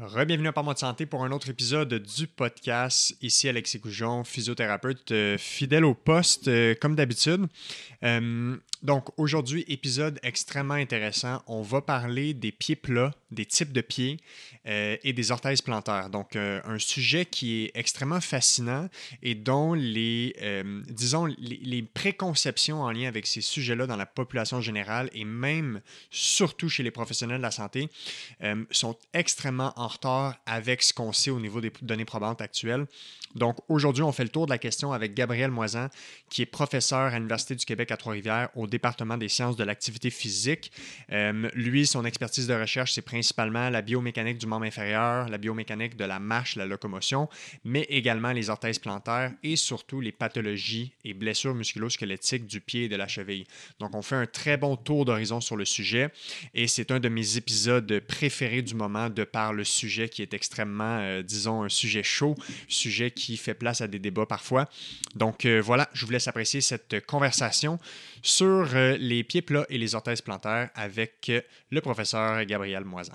Re-bienvenue à Par Mois de Santé pour un autre épisode du podcast. Ici Alexis Goujon, physiothérapeute fidèle au poste comme d'habitude. Donc aujourd'hui, épisode extrêmement intéressant. On va parler des pieds plats, des types de pieds et des orthèses plantaires. Donc un sujet qui est extrêmement fascinant et dont les préconceptions en lien avec ces sujets-là dans la population générale et même surtout chez les professionnels de la santé sont extrêmement en retard avec ce qu'on sait au niveau des données probantes actuelles. Donc, aujourd'hui, on fait le tour de la question avec Gabriel Moisan, qui est professeur à l'Université du Québec à Trois-Rivières au département des sciences de l'activité physique. Lui, son expertise de recherche, c'est principalement la biomécanique du membre inférieur, la biomécanique de la marche, la locomotion, mais également les orthèses plantaires et surtout les pathologies et blessures musculo-squelettiques du pied et de la cheville. Donc, on fait un très bon tour d'horizon sur le sujet et c'est un de mes épisodes préférés du moment de par le sujet qui est extrêmement, disons, un sujet chaud, sujet qui fait place à des débats parfois. Donc voilà, je vous laisse apprécier cette conversation sur les pieds plats et les orthèses plantaires avec le professeur Gabriel Moisan.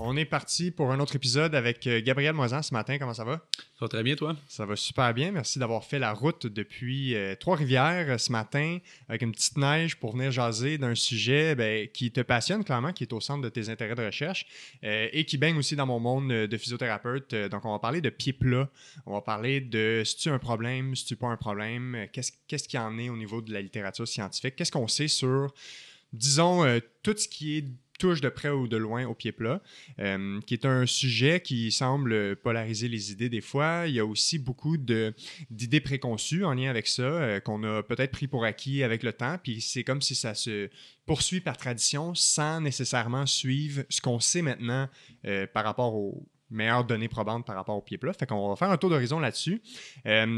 On est parti pour un autre épisode avec Gabriel Moisan ce matin. Comment ça va? Ça va très bien, toi? Ça va super bien. Merci d'avoir fait la route depuis Trois-Rivières ce matin avec une petite neige pour venir jaser d'un sujet qui te passionne clairement, qui est au centre de tes intérêts de recherche et qui baigne aussi dans mon monde de physiothérapeute. Donc, on va parler de pieds plats. On va parler de si tu as un problème, si tu n'as pas un problème, qu'est-ce qu'il y en est au niveau de la littérature scientifique, qu'est-ce qu'on sait sur, disons, tout ce qui est touche de près ou de loin au pied plat, qui est un sujet qui semble polariser les idées des fois. Il y a aussi beaucoup d'idées préconçues en lien avec ça, qu'on a peut-être pris pour acquis avec le temps, puis c'est comme si ça se poursuit par tradition sans nécessairement suivre ce qu'on sait maintenant par rapport aux meilleures données probantes par rapport au pied plat. Fait qu'on va faire un tour d'horizon là-dessus.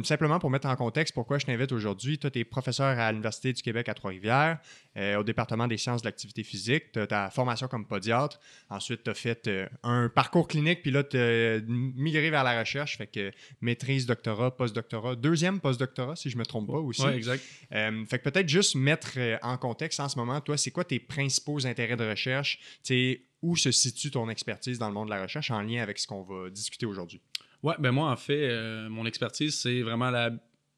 Simplement pour mettre en contexte pourquoi je t'invite aujourd'hui. Toi, tu es professeur à l'Université du Québec à Trois-Rivières, au département des sciences de l'activité physique. Tu as ta formation comme podiatre. Ensuite, tu as fait un parcours clinique, puis là, tu as migré vers la recherche. Fait que maîtrise, doctorat, post-doctorat, deuxième post-doctorat, si je ne me trompe pas aussi. Oui, exact. Fait que peut-être juste mettre en contexte en ce moment, toi, c'est quoi tes principaux intérêts de recherche? Où se situe ton expertise dans le monde de la recherche en lien avec ce qu'on va discuter aujourd'hui? Ouais, ben moi, en fait, mon expertise, c'est vraiment la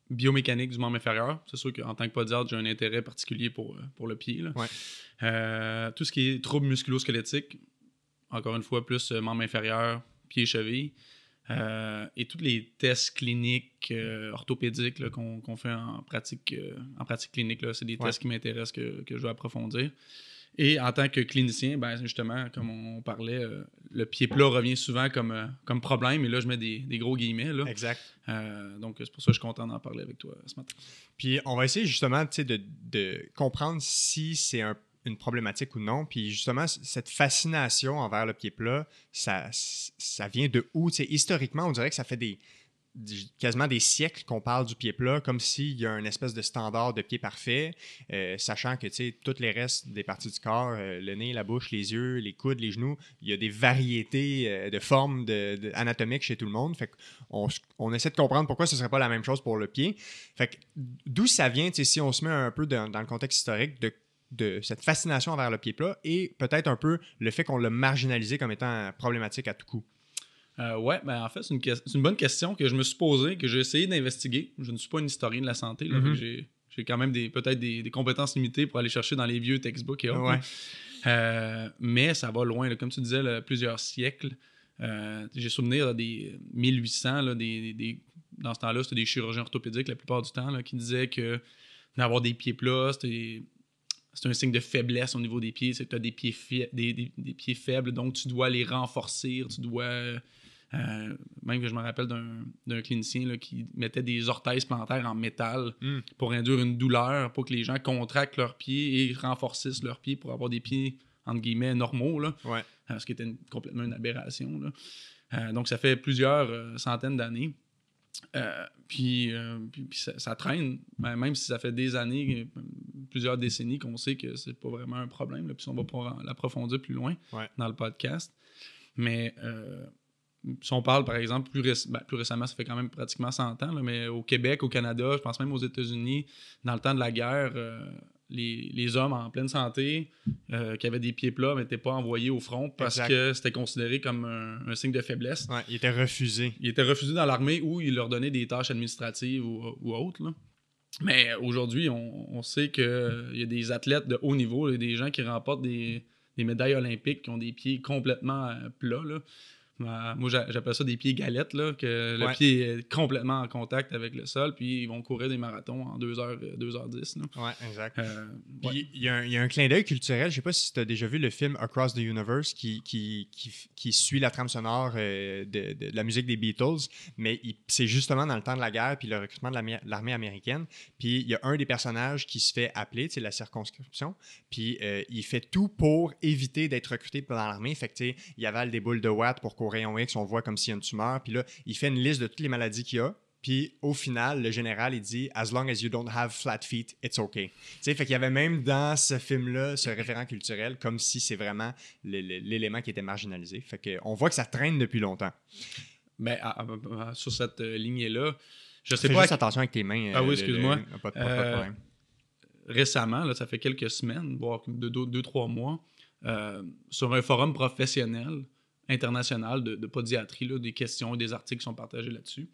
biomécanique du membre inférieur. C'est sûr qu'en tant que podiatre, j'ai un intérêt particulier pour le pied. Là. Ouais. Tout ce qui est troubles musculo-squelettiques, encore une fois, plus membre inférieur, pied, cheville. Et tous les tests cliniques orthopédiques là, qu'on fait en pratique clinique, là, c'est des tests qui m'intéressent que je veux approfondir. Et en tant que clinicien, ben justement, comme on parlait, le pied plat revient souvent comme problème. Et là, je mets des gros guillemets. Là. Exact. Donc, c'est pour ça que je suis content d'en parler avec toi ce matin. Puis, on va essayer justement de comprendre si c'est une problématique ou non. Puis, justement, cette fascination envers le pied plat, ça vient de où? Historiquement, on dirait que ça fait quasiment des siècles qu'on parle du pied plat, comme s'il y a une espèce de standard de pied parfait, sachant que tous les restes des parties du corps, le nez, la bouche, les yeux, les coudes, les genoux, il y a des variétés de formes anatomiques chez tout le monde. Fait qu'on essaie de comprendre pourquoi ce ne serait pas la même chose pour le pied. Fait que d'où ça vient, si on se met un peu dans le contexte historique de cette fascination envers le pied plat et peut-être un peu le fait qu'on l'a marginalisé comme étant problématique à tout coup. Ouais, ben en fait, c'est une bonne question que je me suis posée, que j'ai essayé d'investiguer. Je ne suis pas un historien de la santé, là, j'ai quand même peut-être des compétences limitées pour aller chercher dans les vieux textbooks et autres. Ouais. Mais ça va loin, là, comme tu disais, là, plusieurs siècles. J'ai souvenir des 1800, là, dans ce temps-là, c'était des chirurgiens orthopédiques la plupart du temps là, qui disaient que d'avoir des pieds plats, c'est un signe de faiblesse au niveau des pieds. C'est que tu as des pieds faibles, donc tu dois les renforcer. Tu dois. Même que je me rappelle d'un clinicien là, qui mettait des orthèses plantaires en métal pour induire une douleur, pour que les gens contractent leurs pieds et renforcissent leurs pieds pour avoir des pieds, entre guillemets, normaux. Là, ouais. Ce qui était complètement une aberration. Là. Donc, ça fait plusieurs centaines d'années. Puis ça traîne, même si ça fait des années, plusieurs décennies qu'on sait que c'est pas vraiment un problème. Là, puis on va pouvoir l'approfondir plus loin dans le podcast. Mais si on parle, par exemple, plus récemment, ça fait quand même pratiquement 100 ans, là, mais au Québec, au Canada, je pense même aux États-Unis, dans le temps de la guerre, les hommes en pleine santé qui avaient des pieds plats n'étaient pas envoyés au front parce que c'était considéré comme un signe de faiblesse. Ouais, ils étaient refusés. Ils étaient refusés dans l'armée ou ils leur donnaient des tâches administratives ou autres, là. Mais aujourd'hui, on sait qu'il y a des athlètes de haut niveau, là, des gens qui remportent des médailles olympiques qui ont des pieds complètement plats, là. Moi, j'appelle ça des pieds galettes, là, que le pied est complètement en contact avec le sol, puis ils vont courir des marathons en 2h10. Oui, exact. Puis il y a un clin d'œil culturel. Je ne sais pas si tu as déjà vu le film Across the Universe qui suit la trame sonore de la musique des Beatles, mais c'est justement dans le temps de la guerre puis le recrutement de l'armée américaine. Puis il y a un des personnages qui se fait appeler, la circonscription, puis il fait tout pour éviter d'être recruté dans l'armée. Fait que il avale des boules de watts pour au rayon X, on voit comme s'il y a une tumeur. Puis là, il fait une liste de toutes les maladies qu'il y a. Puis au final, le général, il dit « As long as you don't have flat feet, it's okay ». Fait qu'il y avait même dans ce film-là ce référent culturel comme si c'est vraiment l'élément qui était marginalisé. Fait qu'on voit que ça traîne depuis longtemps. Mais sur cette lignée-là, je sais Fais pas... juste attention avec tes mains. Ah oui, excuse-moi. Pas de problème. Récemment, là, ça fait quelques semaines, voire 2-3 mois, sur un forum professionnel international de podiatrie, là, des questions et des articles sont partagés là-dessus.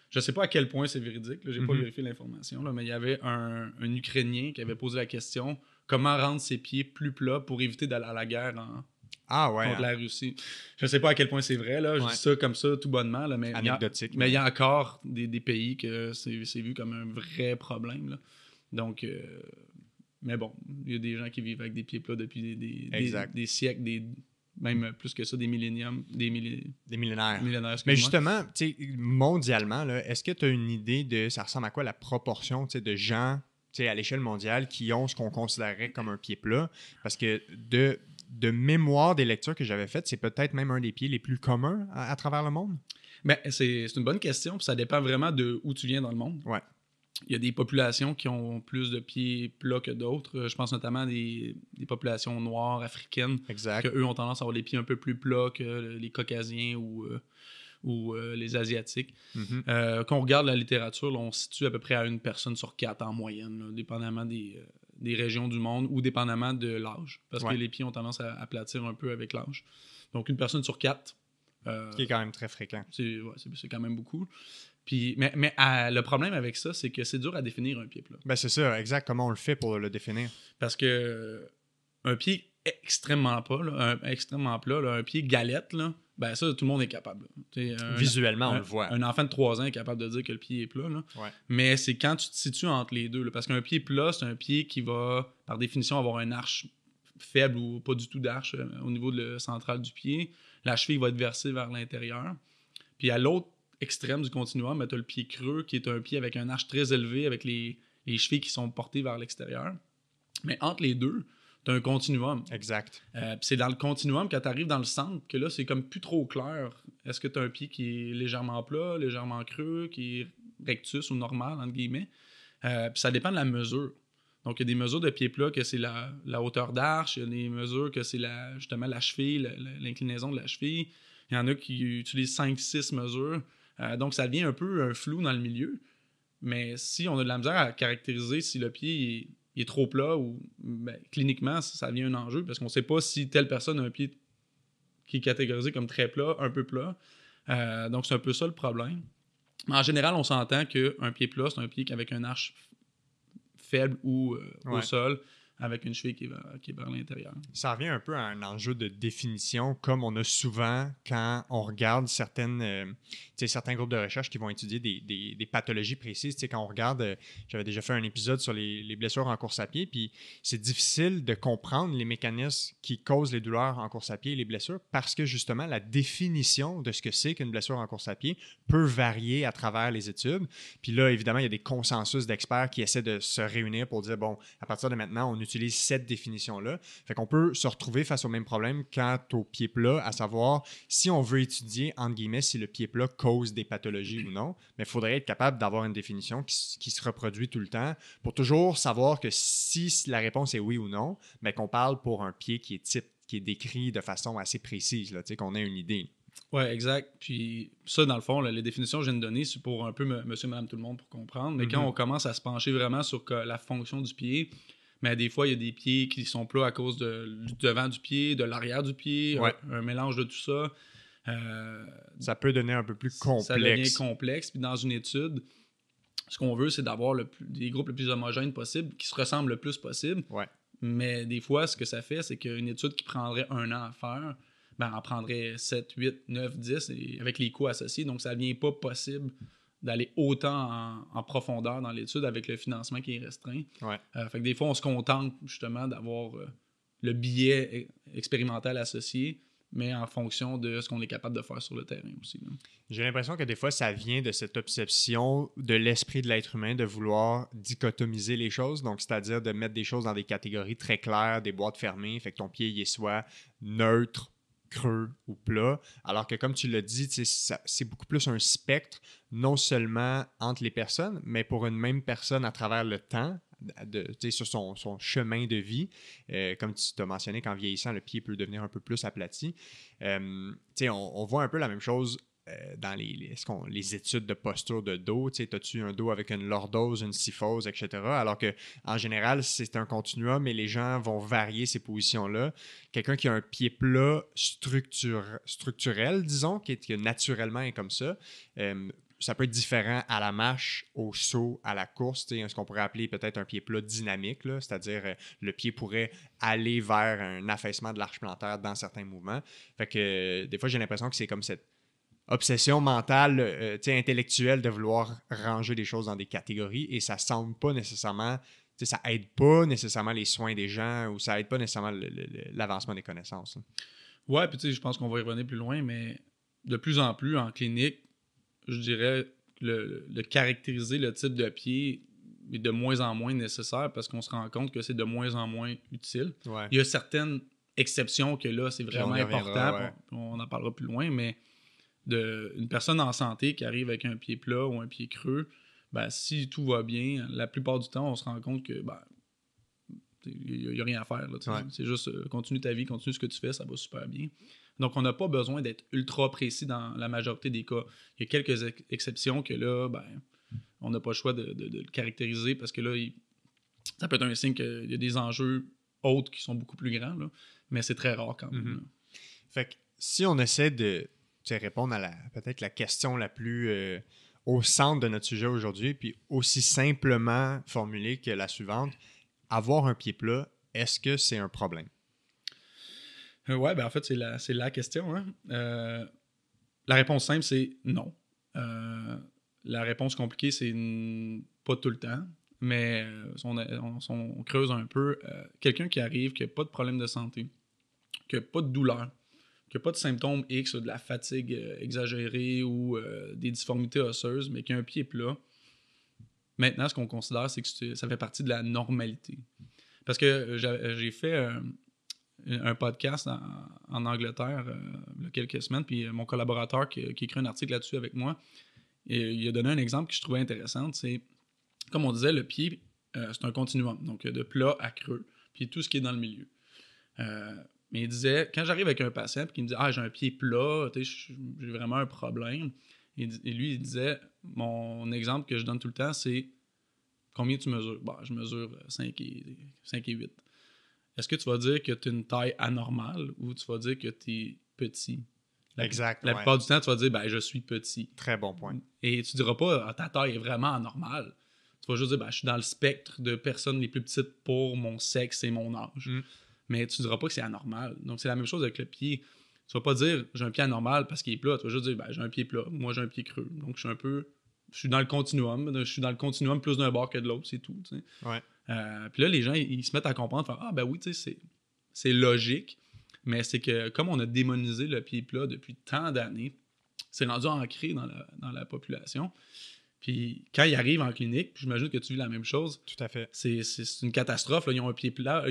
Je ne sais pas à quel point c'est véridique, je n'ai pas vérifié l'information, là, mais il y avait un Ukrainien qui avait posé la question « Comment rendre ses pieds plus plats pour éviter d'aller à la guerre contre la Russie? » Je ne sais pas à quel point c'est vrai, là, je dis ça comme ça tout bonnement, là, mais il y a encore des pays que c'est vu comme un vrai problème. Là. Donc, mais bon, il y a des gens qui vivent avec des pieds plats depuis des siècles, même plus que ça, des milléniums, des millénaires. Mais justement, mondialement, là, est-ce que tu as une idée de ça ressemble à quoi la proportion de gens à l'échelle mondiale qui ont ce qu'on considérerait comme un pied plat? Parce que de mémoire des lectures que j'avais faites, c'est peut-être même un des pieds les plus communs à travers le monde? Ben, c'est une bonne question, puis ça dépend vraiment de où tu viens dans le monde. Ouais. Il y a des populations qui ont plus de pieds plats que d'autres. Je pense notamment à des populations noires, africaines, exact. qu'eux ont tendance à avoir les pieds un peu plus plats que les Caucasiens ou les Asiatiques. Mm-hmm. Quand on regarde la littérature, là, on se situe à peu près à 1 personne sur 4 en moyenne, là, dépendamment des régions du monde ou dépendamment de l'âge. Parce que les pieds ont tendance à aplatir un peu avec l'âge. Donc, 1 personne sur 4. Ce qui est quand même très fréquent. C'est quand même beaucoup. Puis, mais le problème avec ça, c'est que c'est dur à définir un pied plat. Ben c'est ça, exact. Comment on le fait pour le définir? Parce que un pied extrêmement plat, un pied galette, là, ben ça, tout le monde est capable. Visuellement, on le voit. Un enfant de 3 ans est capable de dire que le pied est plat. Là. Ouais. Mais c'est quand tu te situes entre les deux. Là, parce qu'un pied plat, c'est un pied qui va, par définition, avoir une arche faible ou pas du tout d'arche au niveau central du pied. La cheville va être versée vers l'intérieur. Puis à l'autre extrême du continuum, tu as le pied creux, qui est un pied avec un arche très élevé, avec les chevilles qui sont portées vers l'extérieur. Mais entre les deux, tu as un continuum. Exact. C'est dans le continuum, quand tu arrives dans le centre, que là, c'est comme plus trop clair. Est-ce que tu as un pied qui est légèrement plat, légèrement creux, qui est rectus ou normal, entre guillemets? Puis ça dépend de la mesure. Donc, il y a des mesures de pied plat que c'est la hauteur d'arche, il y a des mesures que c'est justement la cheville, l'inclinaison de la cheville. Il y en a qui utilisent 5-6 mesures. Donc, ça devient un peu un flou dans le milieu. Mais si on a de la misère à caractériser si le pied est trop plat ou cliniquement, ça devient un enjeu parce qu'on ne sait pas si telle personne a un pied qui est catégorisé comme très plat, un peu plat. Donc, c'est un peu ça le problème. Mais en général, on s'entend qu'un pied plat, c'est un pied avec un arche faible ou au sol, avec une cheville qui est vers l'intérieur. Ça revient un peu à un enjeu de définition, comme on a souvent quand on regarde certains groupes de recherche qui vont étudier des pathologies précises. Quand on regarde, j'avais déjà fait un épisode sur les blessures en course à pied, puis c'est difficile de comprendre les mécanismes qui causent les douleurs en course à pied et les blessures parce que justement, la définition de ce que c'est qu'une blessure en course à pied peut varier à travers les études. Puis là, évidemment, il y a des consensus d'experts qui essaient de se réunir pour dire, bon, à partir de maintenant, on utilise cette définition-là. Fait qu'on peut se retrouver face au même problème quant au pied plat, à savoir si on veut étudier, entre guillemets, si le pied plat cause des pathologies ou non, mais il faudrait être capable d'avoir une définition qui se reproduit tout le temps pour toujours savoir que si la réponse est oui ou non, mais qu'on parle pour un pied qui est décrit de façon assez précise, là, qu'on ait une idée. Ouais, exact. Puis ça, dans le fond, là, les définitions que je viens de donner, c'est pour un peu monsieur, madame, tout le monde pour comprendre. Mais quand on commence à se pencher vraiment sur la fonction du pied, mais des fois, il y a des pieds qui sont plats à cause du devant du pied, de l'arrière du pied, Ouais. un mélange de tout ça. Ça peut devenir un peu plus Ça devient complexe. complexe. Puis dans une étude, ce qu'on veut, c'est d'avoir des groupes le plus homogènes possible, qui se ressemblent le plus possible. Ouais. Mais des fois, ce que ça fait, c'est qu'une étude qui prendrait 1 an à faire, ben, en prendrait 7, 8, 9, 10 et avec les coûts associés. Donc, ça ne devient pas possible d'aller autant en profondeur dans l'étude avec le financement qui est restreint. Ouais. Fait que des fois, on se contente justement d'avoir le billet expérimental associé, mais en fonction de ce qu'on est capable de faire sur le terrain aussi. Là. J'ai l'impression que des fois, ça vient de cette obsession de l'esprit de l'être humain de vouloir dichotomiser les choses. Donc, c'est-à-dire de mettre des choses dans des catégories très claires, des boîtes fermées, fait que ton pied il est soit neutre, creux ou plat. Alors que, comme tu l'as dit, c'est beaucoup plus un spectre, non seulement entre les personnes, mais pour une même personne à travers le temps, sur son chemin de vie. Comme tu t'as mentionné, qu'en vieillissant, le pied peut devenir un peu plus aplati. On voit un peu la même chose dans les études de posture de dos. As-tu un dos avec une lordose, une kyphose, etc. Alors qu'en général, c'est un continuum et les gens vont varier ces positions-là. Quelqu'un qui a un pied plat structurel, disons, qui naturellement est comme ça, ça peut être différent à la marche, au saut, à la course, ce qu'on pourrait appeler peut-être un pied plat dynamique, là, c'est-à-dire le pied pourrait aller vers un affaissement de l'arche plantaire dans certains mouvements. Fait que des fois, j'ai l'impression que c'est comme cette obsession mentale, intellectuelle de vouloir ranger des choses dans des catégories et ça semble pas nécessairement, ça aide pas nécessairement les soins des gens ou ça aide pas nécessairement l'avancement des connaissances. Là. Ouais, puis je pense qu'on va y revenir plus loin, mais de plus en plus en clinique, je dirais le caractériser le type de pied est de moins en moins nécessaire parce qu'on se rend compte que c'est de moins en moins utile. Ouais. Il y a certaines exceptions que là, c'est vraiment important. Ouais. On en parlera plus loin, mais une personne en santé qui arrive avec un pied plat ou un pied creux, ben, si tout va bien, la plupart du temps, on se rend compte que il n'y a rien à faire. Là, ouais. C'est juste continue ta vie, continue ce que tu fais, ça va super bien. Donc, on n'a pas besoin d'être ultra précis dans la majorité des cas. Il y a quelques exceptions que là, on n'a pas le choix de le caractériser parce que là, ça peut être un signe qu'il y a des enjeux autres qui sont beaucoup plus grands, là, mais c'est très rare quand même. Fait que si on essaie de répondre à peut-être la question la plus au centre de notre sujet aujourd'hui, puis aussi simplement formulée que la suivante, avoir un pied plat, est-ce que c'est un problème? Ouais, en fait, c'est la question. Hein? La réponse simple, c'est non. La réponse compliquée, c'est pas tout le temps. Mais on creuse un peu. Quelqu'un qui arrive, qui n'a pas de problème de santé, qui n'a pas de douleur, qui n'a pas de symptômes X, de la fatigue exagérée ou des difformités osseuses, mais qui a un pied plat, maintenant, ce qu'on considère, c'est que ça fait partie de la normalité. Parce que j'ai fait un podcast en Angleterre il y a quelques semaines, puis mon collaborateur qui écrit un article là-dessus avec moi, et il a donné un exemple que je trouvais intéressant. C'est, comme on disait, le pied, c'est un continuum, donc de plat à creux, puis tout ce qui est dans le milieu. Mais il disait, quand j'arrive avec un patient qui me dit « Ah, j'ai un pied plat, j'ai vraiment un problème », et lui, il disait, mon exemple que je donne tout le temps, c'est « Combien tu mesures? » Je mesure 5 et 8. Est-ce que tu vas dire que tu as une taille anormale ou tu vas dire que tu es petit? Exact. La plupart du temps, tu vas dire je suis petit. Très bon point. Et tu diras pas ta taille est vraiment anormale. Tu vas juste dire je suis dans le spectre de personnes les plus petites pour mon sexe et mon âge. Mais tu diras pas que c'est anormal. Donc, c'est la même chose avec le pied. Tu vas pas dire j'ai un pied anormal parce qu'il est plat. Tu vas juste dire j'ai un pied plat. Moi, j'ai un pied creux. Donc, je suis dans le continuum. Je suis dans le continuum plus d'un bord que de l'autre. C'est tout. Tu sais. Ouais. Puis là, les gens, ils se mettent à comprendre. Oui, tu sais, c'est logique. Mais c'est que comme on a démonisé le pied plat depuis tant d'années, c'est rendu ancré dans la population. Puis quand ils arrivent en clinique, puis j'imagine que tu vis la même chose. Tout à fait. C'est une catastrophe. Là. Ils ont un pied plat,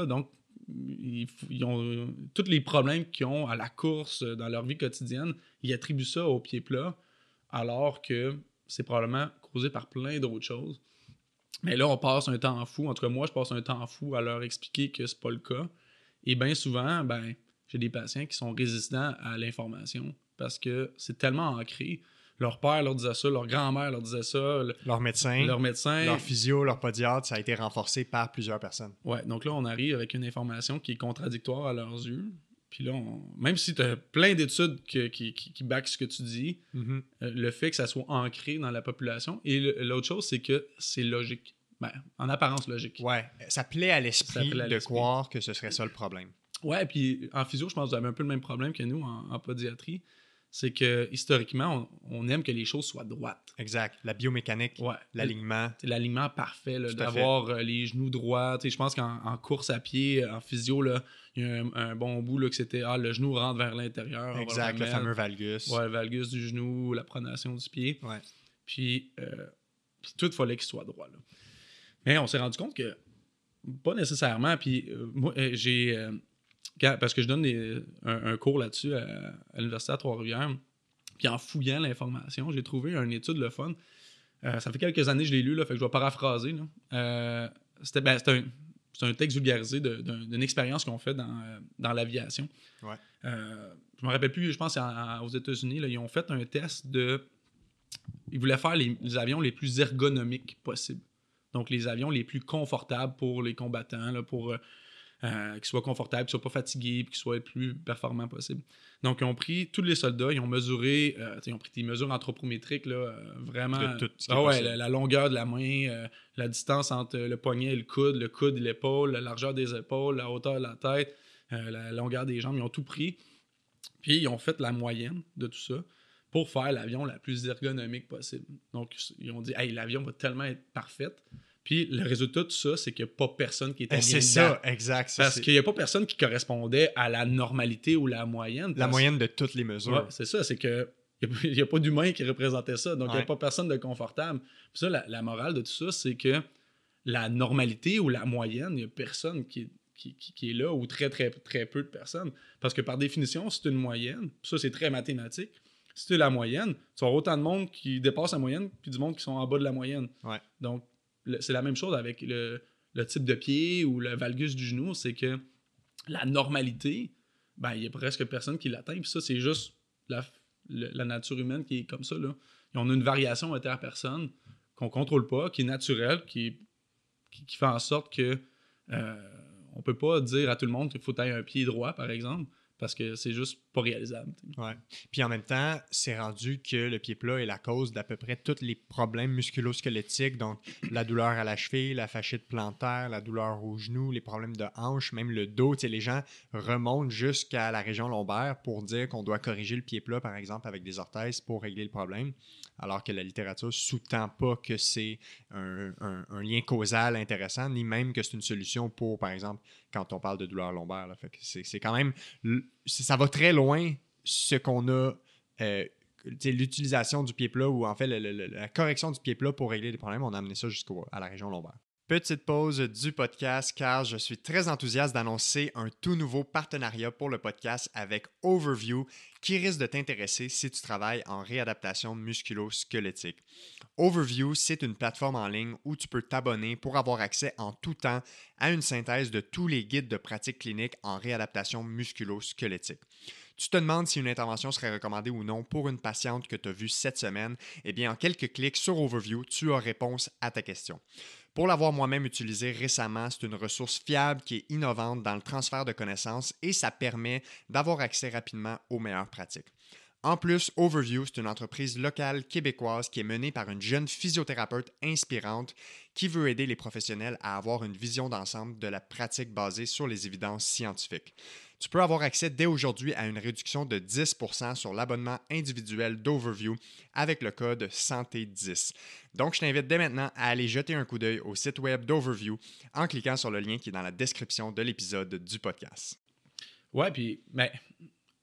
donc ils ont tous les problèmes qu'ils ont à la course, dans leur vie quotidienne, ils attribuent ça au pied plat, alors que c'est probablement causé par plein d'autres choses. Mais là, on passe un temps fou. En tout cas, moi, je passe un temps fou à leur expliquer que c'est pas le cas. Et bien souvent, j'ai des patients qui sont résistants à l'information parce que c'est tellement ancré. Leur père leur disait ça, leur grand-mère leur disait ça, Leur médecin, leur physio, leur podiatre, ça a été renforcé par plusieurs personnes. Ouais, donc là, on arrive avec une information qui est contradictoire à leurs yeux. Puis là, même si tu as plein d'études qui backent ce que tu dis, le fait que ça soit ancré dans la population. Et l'autre chose, c'est que c'est logique. Ben, en apparence logique. Ouais, ça plaît à l'esprit de croire que ce serait ça le problème. Ouais, puis en physio, je pense que vous avez un peu le même problème que nous en podiatrie. C'est que historiquement, on aime que les choses soient droites. Exact. La biomécanique, l'alignement. C'est l'alignement parfait, là, d'avoir les genoux droits. Je pense qu'en course à pied, en physio, là, il y a un bon bout là, que c'était le genou rentre vers l'intérieur. Exact, le fameux valgus. Ouais, le valgus du genou, la pronation du pied. Ouais. Puis tout, il fallait qu'il soit droit. Là. Mais on s'est rendu compte que pas nécessairement. Puis moi, j'ai... parce que je donne un cours là-dessus à l'Université à Trois-Rivières. Puis en fouillant l'information, j'ai trouvé une étude le fun. Ça fait quelques années que je l'ai lu, là, fait que je vais paraphraser. Là. C'est un texte vulgarisé d'une expérience qu'on fait dans l'aviation. Ouais. Je me rappelle plus, je pense aux États-Unis, là, ils ont fait un test de... Ils voulaient faire les avions les plus ergonomiques possibles. Donc les avions les plus confortables pour les combattants, là, pour... qu'ils soient confortables, qu'ils soient pas fatigués, qu'ils soient le plus performants possible. Donc, ils ont pris tous les soldats, ils ont mesuré, ils ont pris des mesures anthropométriques, là, vraiment. De tout ce qui est possible. La longueur de la main, la distance entre le poignet et le coude et l'épaule, la largeur des épaules, la hauteur de la tête, la longueur des jambes, ils ont tout pris. Puis, ils ont fait la moyenne de tout ça pour faire l'avion la plus ergonomique possible. Donc, ils ont dit, hey, l'avion va tellement être parfait. Puis le résultat de tout ça, c'est qu'il n'y a pas personne qui était bien c'est ça, exact. Ça, parce qu'il n'y a pas personne qui correspondait à la normalité ou la moyenne. La moyenne de toutes les mesures. Ouais, c'est ça, c'est que il n'y a pas d'humain qui représentait ça. Donc, il n'y a pas personne de confortable. Puis ça, la morale de tout ça, c'est que la normalité ou la moyenne, il n'y a personne qui est là, ou très, très, très peu de personnes. Parce que par définition, c'est une moyenne. Ça, c'est très mathématique. Si tu es la moyenne, tu auras autant de monde qui dépasse la moyenne, puis du monde qui sont en bas de la moyenne. Ouais. Donc, c'est la même chose avec le type de pied ou le valgus du genou, c'est que la normalité, ben, il y a presque personne qui l'atteint. Puis ça, c'est juste la nature humaine qui est comme ça. Là. Et on a une variation inter-personne qu'on ne contrôle pas, qui est naturelle, qui fait en sorte que on peut pas dire à tout le monde qu'il faut avoir un pied droit, par exemple, parce que c'est juste pas réalisable. Ouais. Puis en même temps, c'est rendu que le pied plat est la cause d'à peu près tous les problèmes musculo-squelettiques, donc la douleur à la cheville, la fasciite plantaire, la douleur au genou, les problèmes de hanche, même le dos. Tu sais, les gens remontent jusqu'à la région lombaire pour dire qu'on doit corriger le pied plat, par exemple, avec des orthèses pour régler le problème, alors que la littérature sous-tend pas que c'est un lien causal intéressant, ni même que c'est une solution pour, par exemple, quand on parle de douleur lombaire. Là. Fait que c'est quand même... Ça va très loin ce qu'on a, l'utilisation du pied plat ou en fait la correction du pied plat pour régler les problèmes. On a amené ça jusqu'à la région lombaire. Petite pause du podcast car je suis très enthousiaste d'annoncer un tout nouveau partenariat pour le podcast avec Overview qui risque de t'intéresser si tu travailles en réadaptation musculo-squelettique. Overview, c'est une plateforme en ligne où tu peux t'abonner pour avoir accès en tout temps à une synthèse de tous les guides de pratique clinique en réadaptation musculo-squelettique. Tu te demandes si une intervention serait recommandée ou non pour une patiente que tu as vue cette semaine, eh bien en quelques clics sur Overview, tu as réponse à ta question. Pour l'avoir moi-même utilisé récemment, c'est une ressource fiable qui est innovante dans le transfert de connaissances et ça permet d'avoir accès rapidement aux meilleures pratiques. En plus, Overview, c'est une entreprise locale québécoise qui est menée par une jeune physiothérapeute inspirante qui veut aider les professionnels à avoir une vision d'ensemble de la pratique basée sur les évidences scientifiques. Tu peux avoir accès dès aujourd'hui à une réduction de 10% sur l'abonnement individuel d'Overview avec le code SANTÉ10. Donc, je t'invite dès maintenant à aller jeter un coup d'œil au site web d'Overview en cliquant sur le lien qui est dans la description de l'épisode du podcast. Ouais, puis, mais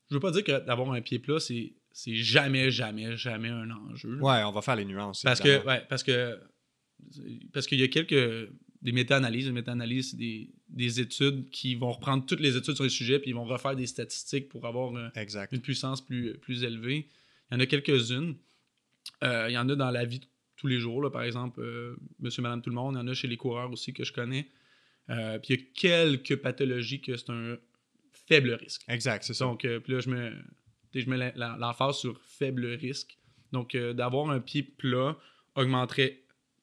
je veux pas dire que d'avoir un pied plat, c'est jamais un enjeu. Ouais, on va faire les nuances. Parce qu'il y a des méta-analyses, des études qui vont reprendre toutes les études sur les sujets puis ils vont refaire des statistiques pour avoir une puissance plus élevée. Il y en a quelques-unes. Il y en a dans la vie de tous les jours, là, par exemple, monsieur, madame, tout le monde. Il y en a chez les coureurs aussi que je connais. Puis il y a quelques pathologies que c'est un faible risque. Exact, c'est ça. Donc, puis là, je je mets l'emphase sur faible risque. Donc, d'avoir un pied plat augmenterait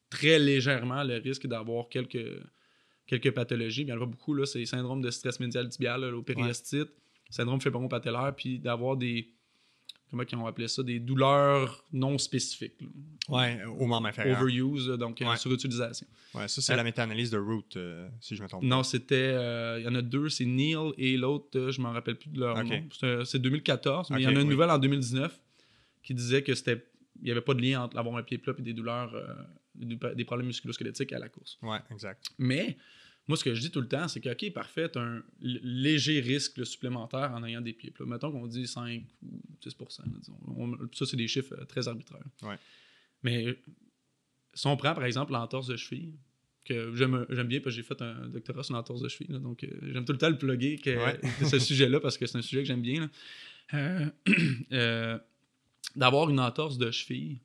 très légèrement le risque d'avoir quelques pathologies. Il y en a pas beaucoup, là, c'est le syndrome de stress médial tibial, là, le périostite, syndrome fibromo-patellaire, puis d'avoir comment ils ont appelé ça, des douleurs non spécifiques. Là. Ouais, au membre inférieur. Overuse, donc surutilisation. Ouais, ça, c'est la méta-analyse de Root, si je me trompe pas. Non, c'était... il y en a deux, c'est Neil et l'autre, je m'en rappelle plus de leur nom. C'est 2014, mais il y en a une nouvelle en 2019 qui disait que il n'y avait pas de lien entre avoir un pied plat et des douleurs, des problèmes musculo-squelettiques à la course. Ouais, exact. Mais... moi, ce que je dis tout le temps, c'est que, OK, parfait, tu as un léger risque supplémentaire en ayant des pieds plats. Mettons qu'on dit 5 ou 10%. Ça, c'est des chiffres très arbitraires. Ouais. Mais si on prend, par exemple, l'entorse de cheville, que j'aime bien parce que j'ai fait un doctorat sur l'entorse de cheville, là, donc j'aime tout le temps le plugger ce sujet-là parce que c'est un sujet que j'aime bien. D'avoir une entorse de cheville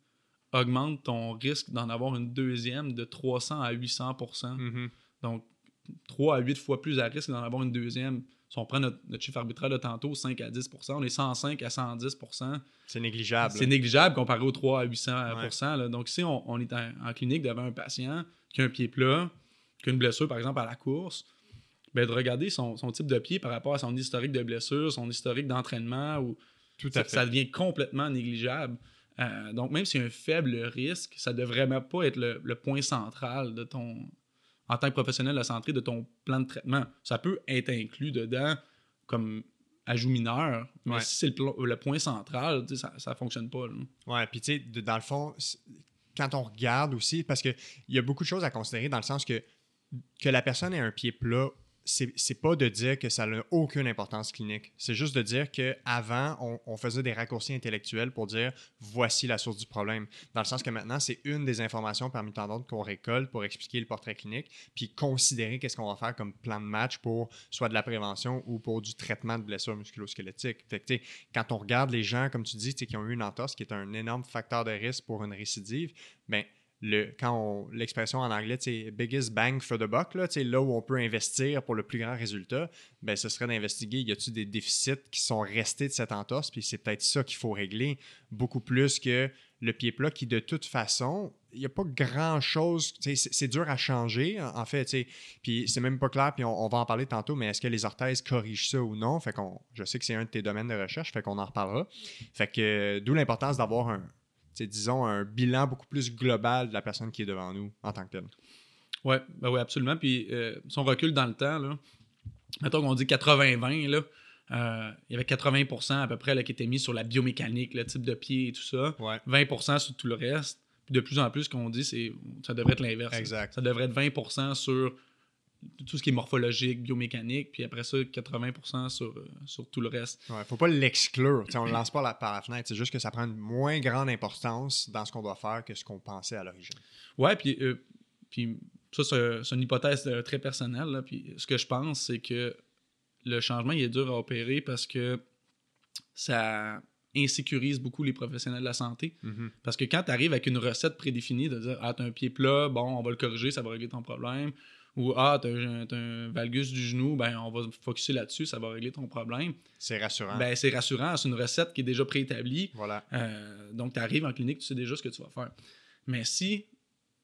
augmente ton risque d'en avoir une deuxième de 300 à 800%. Mm-hmm. Donc, 3 à 8 fois plus à risque d'en avoir une deuxième. Si on prend notre chiffre arbitraire de tantôt, 5 à 10%, on est 105 à 110%. C'est négligeable. C'est négligeable comparé aux 3 à 800%. Là. Donc, si on est en clinique devant un patient qui a un pied plat, qui a une blessure, par exemple, à la course, ben, de regarder son type de pied par rapport à son historique de blessure, son historique d'entraînement, ça devient complètement négligeable. Donc, même s'il y a un faible risque, ça ne devrait même pas être le point central de en tant que professionnel de la santé, de ton plan de traitement. Ça peut être inclus dedans comme ajout mineur, mais si c'est le point central, ça ne fonctionne pas. Là. Ouais, puis tu sais, dans le fond, quand on regarde aussi, parce qu'il y a beaucoup de choses à considérer dans le sens que la personne ait un pied plat, c'est pas de dire que ça n'a aucune importance clinique. C'est juste de dire qu'avant, on faisait des raccourcis intellectuels pour dire voici la source du problème. Dans le sens que maintenant, c'est une des informations parmi tant d'autres qu'on récolte pour expliquer le portrait clinique, puis considérer qu'est-ce qu'on va faire comme plan de match pour soit de la prévention ou pour du traitement de blessures musculo-squelettiques. Fait que, quand on regarde les gens, comme tu dis, qui ont eu une entorse, qui est un énorme facteur de risque pour une récidive, ben l'expression en anglais, biggest bang for the buck, là où on peut investir pour le plus grand résultat, ben, ce serait d'investiguer, y a-t-il des déficits qui sont restés de cette entorse, puis c'est peut-être ça qu'il faut régler, beaucoup plus que le pied plat qui, de toute façon, il n'y a pas grand-chose, c'est dur à changer, en fait, puis c'est même pas clair, puis on va en parler tantôt, mais est-ce que les orthèses corrigent ça ou non? Fait je sais que c'est un de tes domaines de recherche, fait qu'on en reparlera. Fait que d'où l'importance d'avoir disons, un bilan beaucoup plus global de la personne qui est devant nous en tant que telle. Oui, absolument. Puis, si on recule dans le temps, là, mettons qu'on dit 80-20, là, il y avait 80% à peu près là, qui étaient mis sur la biomécanique, le type de pied et tout ça. Ouais. 20% sur tout le reste. Puis de plus en plus, ce qu'on dit, ça devrait être l'inverse. Exact. Ça devrait être 20% sur tout ce qui est morphologique, biomécanique, puis après ça, 80% sur tout le reste. Ouais, faut pas l'exclure. On ne lance pas par la fenêtre. C'est juste que ça prend une moins grande importance dans ce qu'on doit faire que ce qu'on pensait à l'origine. Ouais, puis ça, c'est une hypothèse très personnelle. Là, puis ce que je pense, c'est que le changement, il est dur à opérer parce que ça insécurise beaucoup les professionnels de la santé. Mm-hmm. Parce que quand tu arrives avec une recette prédéfinie de dire « Ah, t'as un pied plat, bon, on va le corriger, ça va régler ton problème. » Ou « Ah, t'as un valgus du genou, ben on va focusser là-dessus, ça va régler ton problème. » C'est rassurant. Ben, c'est rassurant, c'est une recette qui est déjà préétablie. Voilà. Donc, tu arrives en clinique, tu sais déjà ce que tu vas faire. Mais si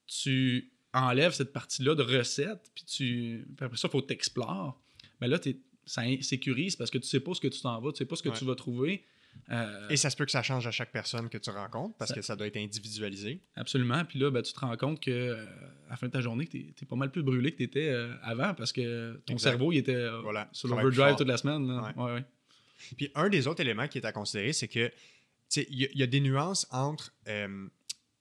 tu enlèves cette partie-là de recette, puis après ça, il faut que tu explores, ben là, ça sécurise parce que tu sais pas ce que tu t'en vas, tu sais pas ce que tu vas trouver. Et ça se peut que ça change à chaque personne que tu rencontres parce que ça doit être individualisé. Absolument. Puis là, ben, tu te rends compte qu'à la fin de ta journée, tu es pas mal plus brûlé que tu étais avant parce que ton cerveau il était sur l'overdrive toute la semaine. Là. Ouais. Puis un des autres éléments qui est à considérer, c'est que il y a des nuances entre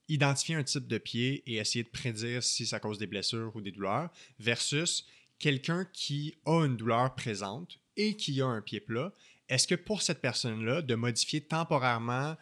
identifier un type de pied et essayer de prédire si ça cause des blessures ou des douleurs versus quelqu'un qui a une douleur présente et qui a un pied plat. Est-ce que pour cette personne-là, de modifier temporairement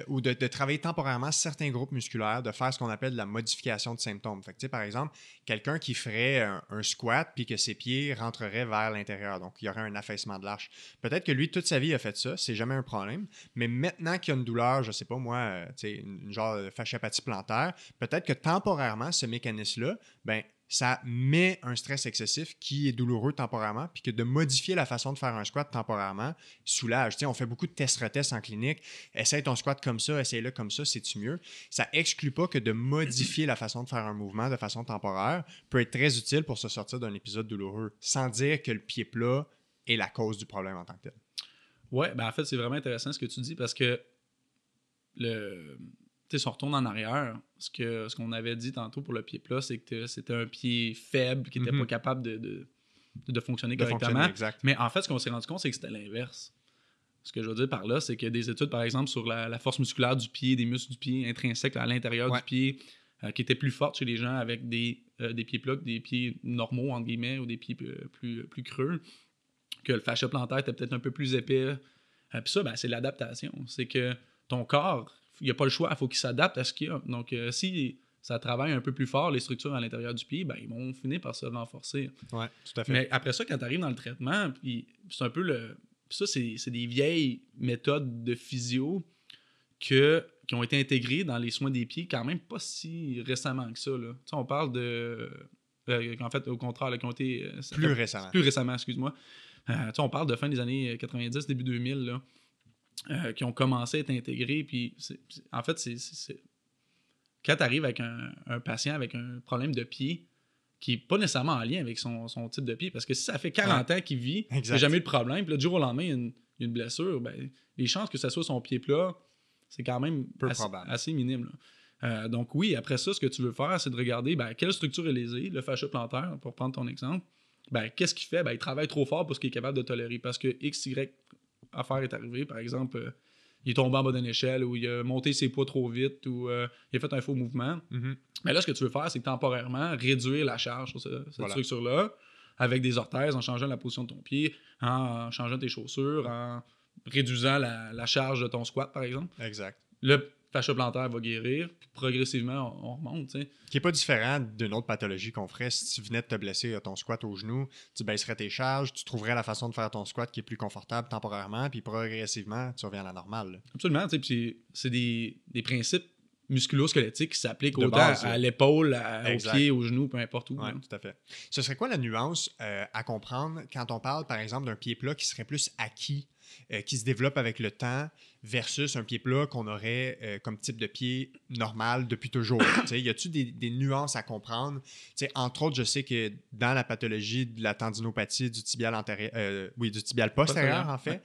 ou de travailler temporairement certains groupes musculaires, de faire ce qu'on appelle de la modification de symptômes? Fait que, par exemple, quelqu'un qui ferait un squat puis que ses pieds rentreraient vers l'intérieur, donc il y aurait un affaissement de l'arche. Peut-être que lui, toute sa vie, a fait ça, c'est jamais un problème, mais maintenant qu'il y a une douleur, je sais pas moi, une genre de fasciopathie plantaire, peut-être que temporairement, ce mécanisme-là, ben ça met un stress excessif qui est douloureux temporairement, puis que de modifier la façon de faire un squat temporairement soulage. Tu sais, on fait beaucoup de tests-retests en clinique. Essaye ton squat comme ça, essaye-le comme ça, c'est-tu mieux? Ça exclut pas que de modifier la façon de faire un mouvement de façon temporaire peut être très utile pour se sortir d'un épisode douloureux, sans dire que le pied plat est la cause du problème en tant que tel. Ouais, ben en fait, c'est vraiment intéressant ce que tu dis parce que si on retourne en arrière, ce qu'on avait dit tantôt pour le pied plat, c'est que c'était un pied faible qui n'était pas capable de fonctionner correctement. Mais en fait, ce qu'on s'est rendu compte, c'est que c'était l'inverse. Ce que je veux dire par là, c'est que des études, par exemple, sur la force musculaire du pied, des muscles du pied intrinsèques à l'intérieur du pied, qui étaient plus fortes chez les gens avec des pieds plats que des pieds normaux, entre guillemets, ou des pieds plus creux, que le fascia plantaire était peut-être un peu plus épais. Puis ça, ben, c'est l'adaptation. C'est que ton corps, il n'y a pas le choix, il faut qu'il s'adapte à ce qu'il y a. Donc, si ça travaille un peu plus fort, les structures à l'intérieur du pied, ben, ils vont finir par se renforcer. Oui, tout à fait. Mais après ça, quand tu arrives dans le traitement, puis c'est un peu le... Ça, c'est des vieilles méthodes de physio qui ont été intégrées dans les soins des pieds quand même pas si récemment que ça. Là. On parle de... en fait, au contraire, là, qui ont été... plus récemment. Plus récemment, excuse-moi. On parle de fin des années 90, début 2000, là, qui ont commencé à être intégrés. Puis, en fait, c'est quand tu arrives avec un patient avec un problème de pied qui n'est pas nécessairement en lien avec son type de pied, parce que si ça fait 40 ans qu'il vit, il n'a jamais eu de problème, puis là, du jour au lendemain, il y a une blessure, ben, les chances que ça soit son pied plat, c'est quand même assez minime. Là. Donc oui, après ça, ce que tu veux faire, c'est de regarder quelle structure est lésée, le fascia plantaire, pour prendre ton exemple. Qu'est-ce qu'il fait? Il travaille trop fort pour ce qu'il est capable de tolérer. Parce que X, Y affaire est arrivée. Par exemple, il est tombé en bas d'une échelle ou il a monté ses poids trop vite ou il a fait un faux mouvement. Mais là, ce que tu veux faire, c'est temporairement réduire la charge sur cette structure-là avec des orthèses, en changeant la position de ton pied, en changeant tes chaussures, en réduisant la charge de ton squat, par exemple. Exact. Le fascia plantaire va guérir, puis progressivement, on remonte. T'sais. Qui n'est pas différent d'une autre pathologie qu'on ferait. Si tu venais de te blesser à ton squat au genou, tu baisserais tes charges, tu trouverais la façon de faire ton squat qui est plus confortable temporairement, puis progressivement, tu reviens à la normale. Là. Absolument. Puis c'est des principes musculo-squelettiques qui s'appliquent autant à l'épaule, au pied, au genou, peu importe où. Oui, tout à fait. Ce serait quoi la nuance à comprendre quand on parle, par exemple, d'un pied plat qui serait plus acquis, qui se développe avec le temps, versus un pied plat qu'on aurait comme type de pied normal depuis toujours? Y a-t-il des nuances à comprendre? Entre autres, je sais que dans la pathologie de la tendinopathie du tibial antérieur, du tibial postérieur, en fait,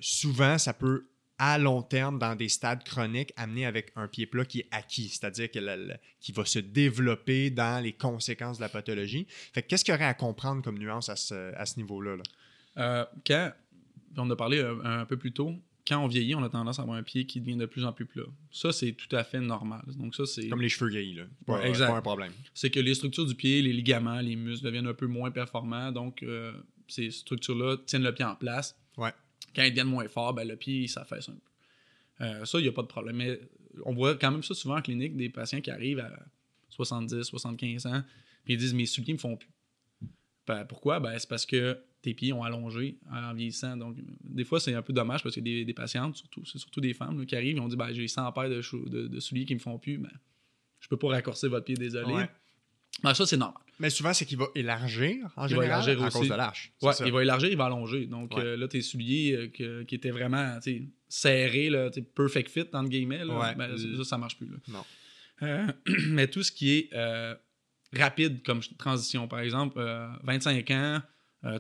souvent, ça peut à long terme, dans des stades chroniques, amené avec un pied plat qui est acquis, c'est-à-dire qui va se développer dans les conséquences de la pathologie. Fait que qu'est-ce qu'il y aurait à comprendre comme nuance à ce niveau-là? Là? Quand on a parlé un peu plus tôt, quand on vieillit, on a tendance à avoir un pied qui devient de plus en plus plat. Ça, c'est tout à fait normal. Donc ça, c'est... Comme les cheveux vieillis, là. C'est pas un problème. C'est que les structures du pied, les ligaments, les muscles deviennent un peu moins performants. Donc, ces structures-là tiennent le pied en place. Ouais. Quand ils deviennent moins forts, le pied, il s'affaisse un peu. Ça, il n'y a pas de problème. Mais on voit quand même ça souvent en clinique, des patients qui arrivent à 70, 75 ans, puis ils disent « mes souliers ne me font plus ». Pourquoi? C'est parce que tes pieds ont allongé en vieillissant. Donc, des fois, c'est un peu dommage parce que des patientes, c'est surtout des femmes là, qui arrivent et ont dit « j'ai 100 paires de souliers qui ne me font plus. Je peux pas raccourcir votre pied, désolé. Ouais. » Ça, c'est normal. Mais souvent, c'est qu'il va élargir en général à cause de l'arche. Oui, il va élargir, il va allonger. Donc là, tes souliers qui étaient vraiment serrés, là, perfect fit, entre guillemets, là, ça marche plus. Là. Non. Mais tout ce qui est rapide comme transition, par exemple, 25 ans,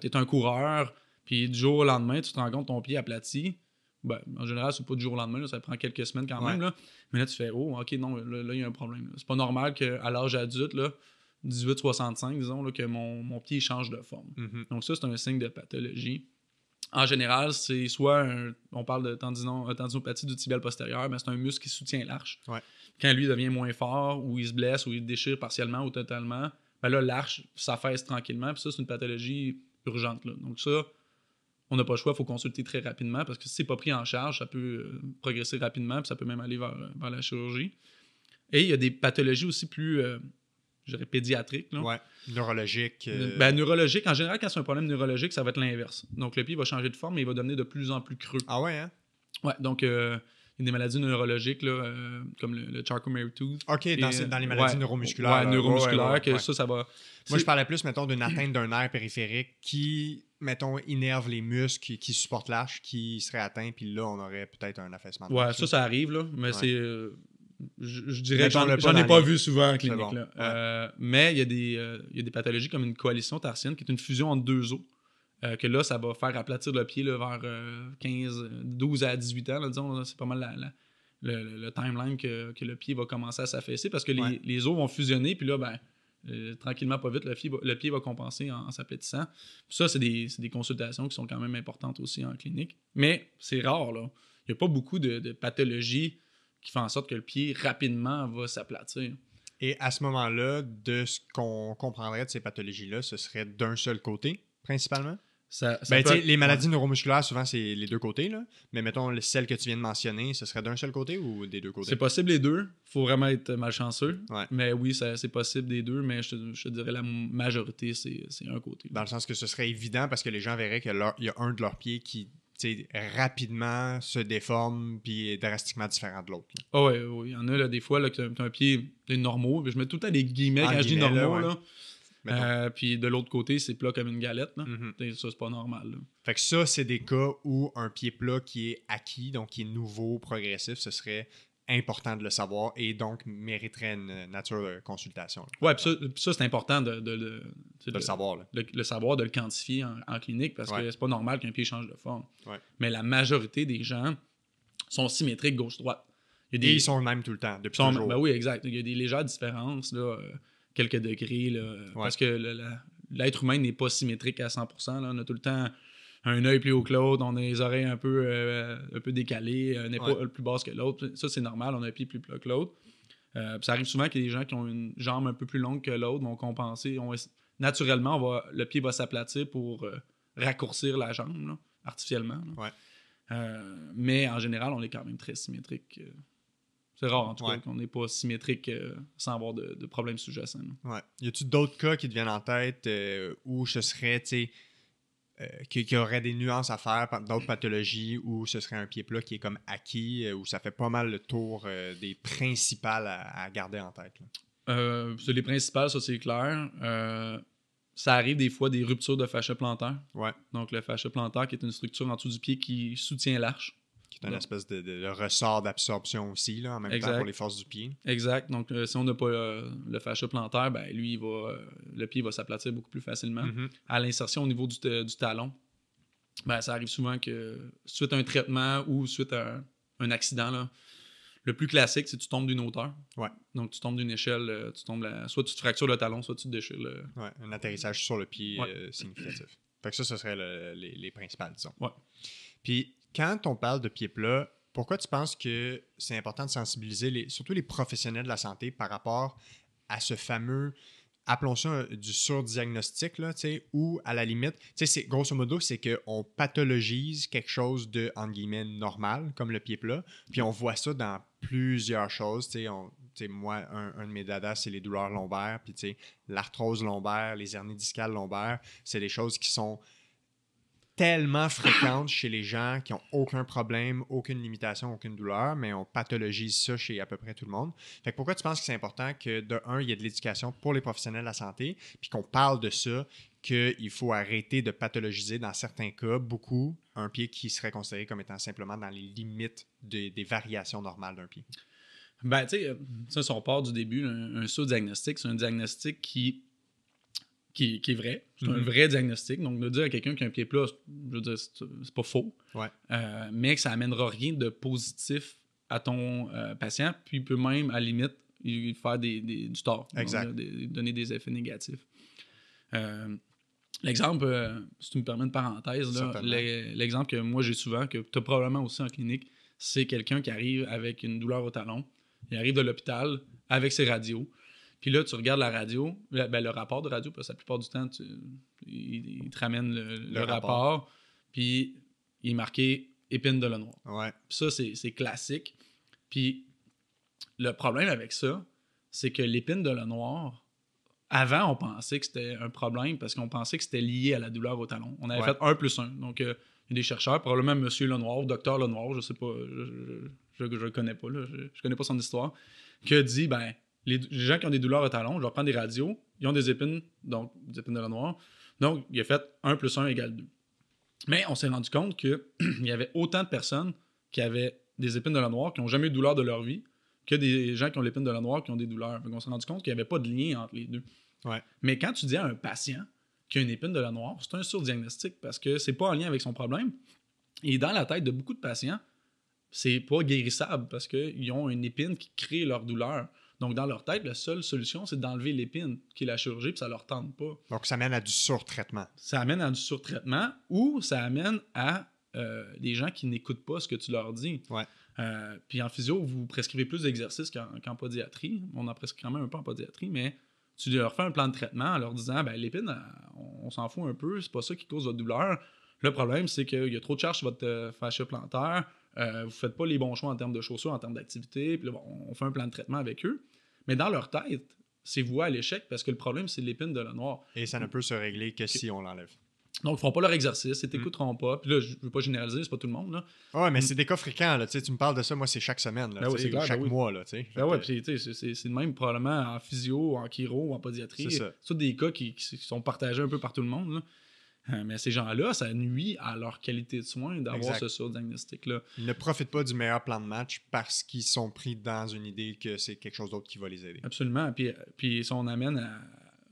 tu es un coureur, puis du jour au lendemain, tu te rends compte que ton pied aplati. En général, c'est pas du jour au lendemain, là, ça prend quelques semaines quand même. Là. Mais là, tu fais « Oh, OK, non, là, il y a un problème. » C'est pas normal qu'à l'âge adulte, là, 18-65, disons, là, que mon pied change de forme. Mm-hmm. Donc ça, c'est un signe de pathologie. En général, c'est soit, on parle de tendinopathie du tibial postérieur, mais c'est un muscle qui soutient l'arche. Ouais. Quand lui devient moins fort, ou il se blesse, ou il déchire partiellement ou totalement, là, l'arche s'affaisse tranquillement, puis ça, c'est une pathologie urgente. Là. Donc ça, on n'a pas le choix, il faut consulter très rapidement, parce que si c'est pas pris en charge, ça peut progresser rapidement, puis ça peut même aller vers la chirurgie. Et il y a des pathologies aussi plus... je dirais pédiatrique. Oui, neurologique. Neurologique, en général, quand c'est un problème neurologique, ça va être l'inverse. Donc, le pied va changer de forme, mais il va devenir de plus en plus creux. Ah ouais, hein? Ouais, donc, y a des maladies neurologiques, là, comme le Charcot-Marie-Tooth. OK, dans les maladies neuromusculaires. Ouais, neuromusculaires, ouais. ça va... Moi, je parlais plus, mettons, d'une atteinte d'un nerf périphérique qui, mettons, innerve les muscles, qui supporte l'arche, qui serait atteint, puis là, on aurait peut-être un affaissement de l'arche. ça arrive, là, mais c'est... je dirais que Mettons-le j'en ai pas vu souvent en clinique. bon. Là. Mais il y a des pathologies comme une coalition tarsienne, qui est une fusion entre deux os. Que là, ça va faire aplatir le pied là, vers 12 à 18 ans, là, disons. Là, c'est pas mal le timeline que le pied va commencer à s'affaisser parce que les os vont fusionner, puis là, tranquillement, pas vite, le pied va compenser en s'aplatissant. Ça, c'est des consultations qui sont quand même importantes aussi en clinique. Mais c'est rare, là. Il n'y a pas beaucoup de pathologies qui font en sorte que le pied, rapidement, va s'aplatir. Et à ce moment-là, de ce qu'on comprendrait de ces pathologies-là, ce serait d'un seul côté, principalement? Les maladies neuromusculaires, souvent, c'est les deux côtés, là. Mais mettons, celle que tu viens de mentionner, ce serait d'un seul côté ou des deux côtés? C'est possible les deux. Il faut vraiment être malchanceux. Ouais. Mais oui, c'est possible des deux, mais je te dirais la majorité, c'est un côté. Dans le sens que ce serait évident parce que les gens verraient qu'il y a un de leurs pieds qui rapidement se déforme puis est drastiquement différent de l'autre. Ah oui. Il y en a là, des fois là, que tu as un pied normaux. Je mets tout le temps des guillemets quand je dis normaux. Là. Puis de l'autre côté, c'est plat comme une galette. Là. Mm-hmm. Ça, c'est pas normal. Là. Fait que ça, c'est des cas où un pied plat qui est acquis, donc qui est nouveau, progressif, ce serait important de le savoir et donc mériterait une nature de consultation. Oui, puis ça, c'est important de le savoir. Là. Le savoir, de le quantifier en clinique parce que c'est pas normal qu'un pied change de forme. Ouais. Mais la majorité des gens sont symétriques gauche-droite. Et ils sont le même tout le temps, depuis toujours. Ben oui, exact. Il y a des légères différences, là, quelques degrés, là, parce que l'être humain n'est pas symétrique à 100%. Là. On a tout le temps un œil plus haut que l'autre, on a les oreilles un peu décalées, un épaule plus basse que l'autre. Ça, c'est normal, on a un pied plus plat que l'autre. Ça arrive souvent qu'il y a des gens qui ont une jambe un peu plus longue que l'autre, vont compenser. Naturellement, le pied va s'aplatir pour raccourcir la jambe, là, artificiellement. Là. Ouais. Mais en général, on est quand même très symétrique. C'est rare, en tout cas, qu'on n'est pas symétrique sans avoir de problèmes sous-jacents. Ouais. Y a-tu d'autres cas qui te viennent en tête où ce serait, tu sais, qu'il y aurait des nuances à faire, d'autres pathologies où ce serait un pied plat qui est comme acquis, où ça fait pas mal le tour des principales à garder en tête? C'est les principales, ça c'est clair. Ça arrive des fois des ruptures de fascia plantaire. Ouais. Donc le fascia plantaire qui est une structure en dessous du pied qui soutient l'arche. Qui est une espèce de ressort d'absorption aussi, là, en même temps pour les forces du pied. Exact. Donc, si on n'a pas le fascia plantaire, lui, le pied va s'aplatir beaucoup plus facilement. Mm-hmm. À l'insertion au niveau du talon, ça arrive souvent que suite à un traitement ou suite à un accident, là, le plus classique, c'est que tu tombes d'une hauteur. Ouais. Donc, tu tombes d'une échelle, soit tu te fractures le talon, soit tu te déchires le... Ouais, un atterrissage sur le pied significatif. Fait que ça serait les principales, disons. Ouais. Puis, quand on parle de pied plat, pourquoi tu penses que c'est important de sensibiliser surtout les professionnels de la santé par rapport à ce fameux, appelons ça du surdiagnostic, là, ou à la limite, grosso modo, c'est qu'on pathologise quelque chose de, entre guillemets, normal, comme le pied plat, puis on voit ça dans plusieurs choses, moi, un de mes dadas, c'est les douleurs lombaires, puis l'arthrose lombaire, les hernies discales lombaires, c'est des choses qui sont tellement fréquentes chez les gens qui n'ont aucun problème, aucune limitation, aucune douleur, mais on pathologise ça chez à peu près tout le monde. Fait que pourquoi tu penses que c'est important que, de un, il y ait de l'éducation pour les professionnels de la santé, puis qu'on parle de ça, qu'il faut arrêter de pathologiser, dans certains cas, beaucoup, un pied qui serait considéré comme étant simplement dans les limites des variations normales d'un pied? Si on part du début, un sous-diagnostic, c'est un diagnostic qui est vrai. C'est un vrai diagnostic. Donc, de dire à quelqu'un qui a un pied plat, je veux dire, c'est pas faux. Ouais. Mais que ça n'amènera rien de positif à ton patient, puis il peut même, à la limite, lui faire du tort. Exact. Donc, donner des effets négatifs. L'exemple, si tu me permets une parenthèse, là, l'exemple que moi j'ai souvent, que tu as probablement aussi en clinique, c'est quelqu'un qui arrive avec une douleur au talon. Il arrive de l'hôpital avec ses radios. Puis là, tu regardes la radio, le rapport de radio, parce que la plupart du temps, il te ramène le rapport, puis il est marqué épine de la noire. Ouais. Puis ça, c'est classique. Puis le problème avec ça, c'est que l'épine de la noire, avant, on pensait que c'était un problème parce qu'on pensait que c'était lié à la douleur au talon. On avait fait 1+1. Donc, il y a des chercheurs, probablement M. Lenoir, Dr. Lenoir, je sais pas, je le connais pas, là, je connais pas son histoire, qui a dit, ben, les gens qui ont des douleurs au talon, je leur prends des radios, ils ont des épines, donc des épines de la noire. Donc, il a fait 1 + 1 = 2. Mais on s'est rendu compte qu'il y avait autant de personnes qui avaient des épines de la noire qui n'ont jamais eu de douleur de leur vie que des gens qui ont l'épine de la noire qui ont des douleurs. Donc, on s'est rendu compte qu'il n'y avait pas de lien entre les deux. Ouais. Mais quand tu dis à un patient qui a une épine de la noire, c'est un surdiagnostic parce que c'est pas en lien avec son problème. Et dans la tête de beaucoup de patients, c'est pas guérissable parce qu'ils ont une épine qui crée leur douleur. Donc, dans leur tête, la seule solution, c'est d'enlever l'épine, qui est la chirurgie, puis ça leur tente pas. Donc, ça mène à du surtraitement. Ça amène à du surtraitement ou ça amène à des gens qui n'écoutent pas ce que tu leur dis. Ouais. Puis en physio, vous prescrivez plus d'exercices qu'en pédiatrie. On en prescrit quand même un peu en pédiatrie, mais tu leur fais un plan de traitement en leur disant ben, l'épine, on s'en fout un peu, c'est pas ça qui cause votre douleur. Le problème, c'est qu'il y a trop de charge sur votre fascia plantaire. Vous faites pas les bons choix en termes de chaussures, en termes d'activité. Puis là, bon, on fait un plan de traitement avec eux. Mais dans leur tête, c'est voué à l'échec parce que le problème, c'est l'épine de la noire. Et ça ne peut se régler que si on l'enlève. Donc, ils feront pas leur exercice, ils t'écouteront pas. Puis là, je veux pas généraliser, c'est pas tout le monde. Là. Ouais, mais c'est des cas fréquents. Là. Tu me parles de ça, moi, c'est chaque semaine. Là, Ben ouais, c'est clair, chaque ben oui. mois. Là, Ben ouais, puis c'est le même probablement en physio, en chiro, en pédiatrie. C'est ça. C'est tous des cas qui sont partagés un peu par tout le monde. Là. Mais ces gens-là, ça nuit à leur qualité de soins d'avoir ce surdiagnostic-là. Ils ne profitent pas du meilleur plan de match parce qu'ils sont pris dans une idée que c'est quelque chose d'autre qui va les aider. Absolument. Puis si on amène à...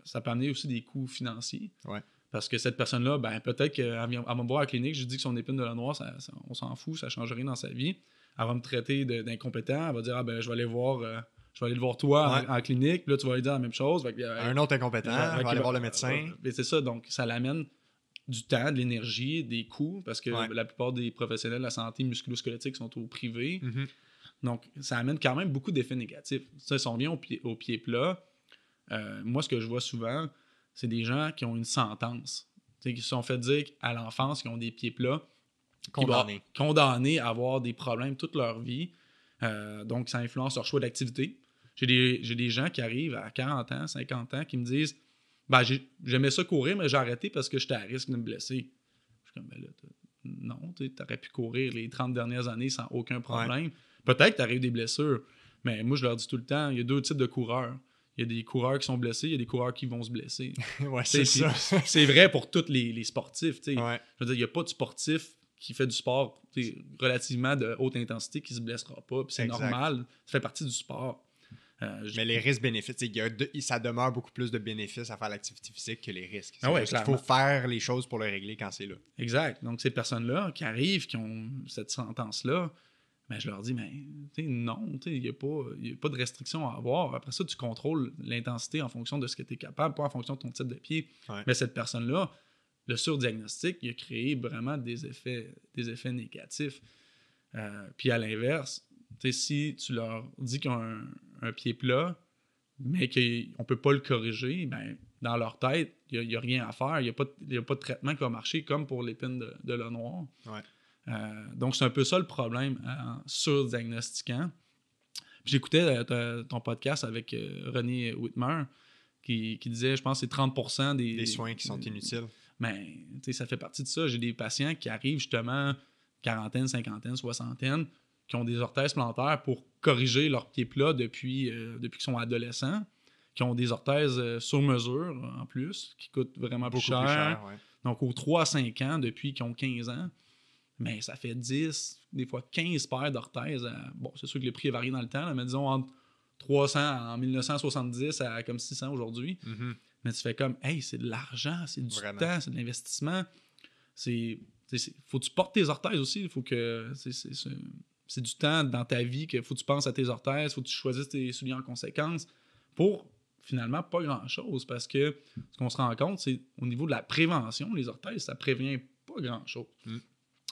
Ça peut amener aussi des coûts financiers. Ouais. Parce que cette personne-là, ben peut-être qu'elle va me voir à la clinique, je dis que son épine de la noire, on s'en fout, ça ne change rien dans sa vie. Elle va me traiter d'incompétent, elle va dire je vais aller le voir toi en clinique, puis là tu vas lui dire la même chose. Un autre incompétent, on va aller voir le médecin. C'est ça, donc ça l'amène du temps, de l'énergie, des coûts, parce que la plupart des professionnels de la santé musculo-squelettique sont au privé. Mm-hmm. Donc, ça amène quand même beaucoup d'effets négatifs. Ça, si on vient au pied plat, moi, ce que je vois souvent, c'est des gens qui ont une sentence. Qui se sont fait dire à l'enfance qu'ils ont des pieds plats. Condamnés à avoir des problèmes toute leur vie. Donc, ça influence leur choix d'activité. J'ai des gens qui arrivent à 40 ans, 50 ans, qui me disent j'aimais ça courir, mais j'ai arrêté parce que j'étais à risque de me blesser. Je suis comme, non, tu aurais pu courir les 30 dernières années sans aucun problème. Ouais. Peut-être que tu arrives des blessures, mais moi, je leur dis tout le temps, il y a 2 types de coureurs. Il y a des coureurs qui sont blessés, il y a des coureurs qui vont se blesser. Ouais, c'est ça. C'est vrai pour tous les sportifs. Ouais. Je veux dire, il n'y a pas de sportif qui fait du sport relativement de haute intensité qui ne se blessera pas. C'est normal, ça fait partie du sport. Mais les risques-bénéfices, ça demeure beaucoup plus de bénéfices à faire l'activité physique que les risques. Il faut faire les choses pour le régler quand c'est là. Exact. Donc, ces personnes-là qui arrivent, qui ont cette sentence-là, je leur dis, non, il n'y a pas de restriction à avoir. Après ça, tu contrôles l'intensité en fonction de ce que tu es capable, pas en fonction de ton type de pied. Ouais. Mais cette personne-là, le surdiagnostic, il a créé vraiment des effets négatifs. Puis à l'inverse, si tu leur dis qu'ils ont un pied plat, mais qu'on ne peut pas le corriger, dans leur tête, il n'y a rien à faire. Il n'y a pas de traitement qui va marcher comme pour l'épine de la noire. Ouais. Donc, c'est un peu ça le problème en surdiagnostiquant. Puis j'écoutais ton podcast avec René Whitmer qui disait, je pense, que c'est 30% des soins qui sont inutiles. Mais ça fait partie de ça. J'ai des patients qui arrivent justement quarantaine, cinquantaine, soixantaine, qui ont des orthèses plantaires pour corriger leur pied plat depuis qu'ils sont adolescents, qui ont des orthèses sur mesure en plus, qui coûtent vraiment beaucoup plus cher. Ouais. Donc, aux 3 à 5 ans, depuis qu'ils ont 15 ans, mais ça fait 10, des fois 15 paires d'orthèses. Bon, c'est sûr que le prix a varié dans le temps, là, mais disons entre 300 en 1970 à comme 600 aujourd'hui. Mm-hmm. Mais tu fais comme, hey, c'est de l'argent, c'est du temps, c'est de l'investissement. Faut que tu portes tes orthèses aussi. Faut que c'est du temps dans ta vie qu'il faut que tu penses à tes orthèses, faut que tu choisisses tes souliers en conséquence pour finalement pas grand-chose. Parce que ce qu'on se rend compte, c'est au niveau de la prévention, les orthèses, ça prévient pas grand-chose. Mm.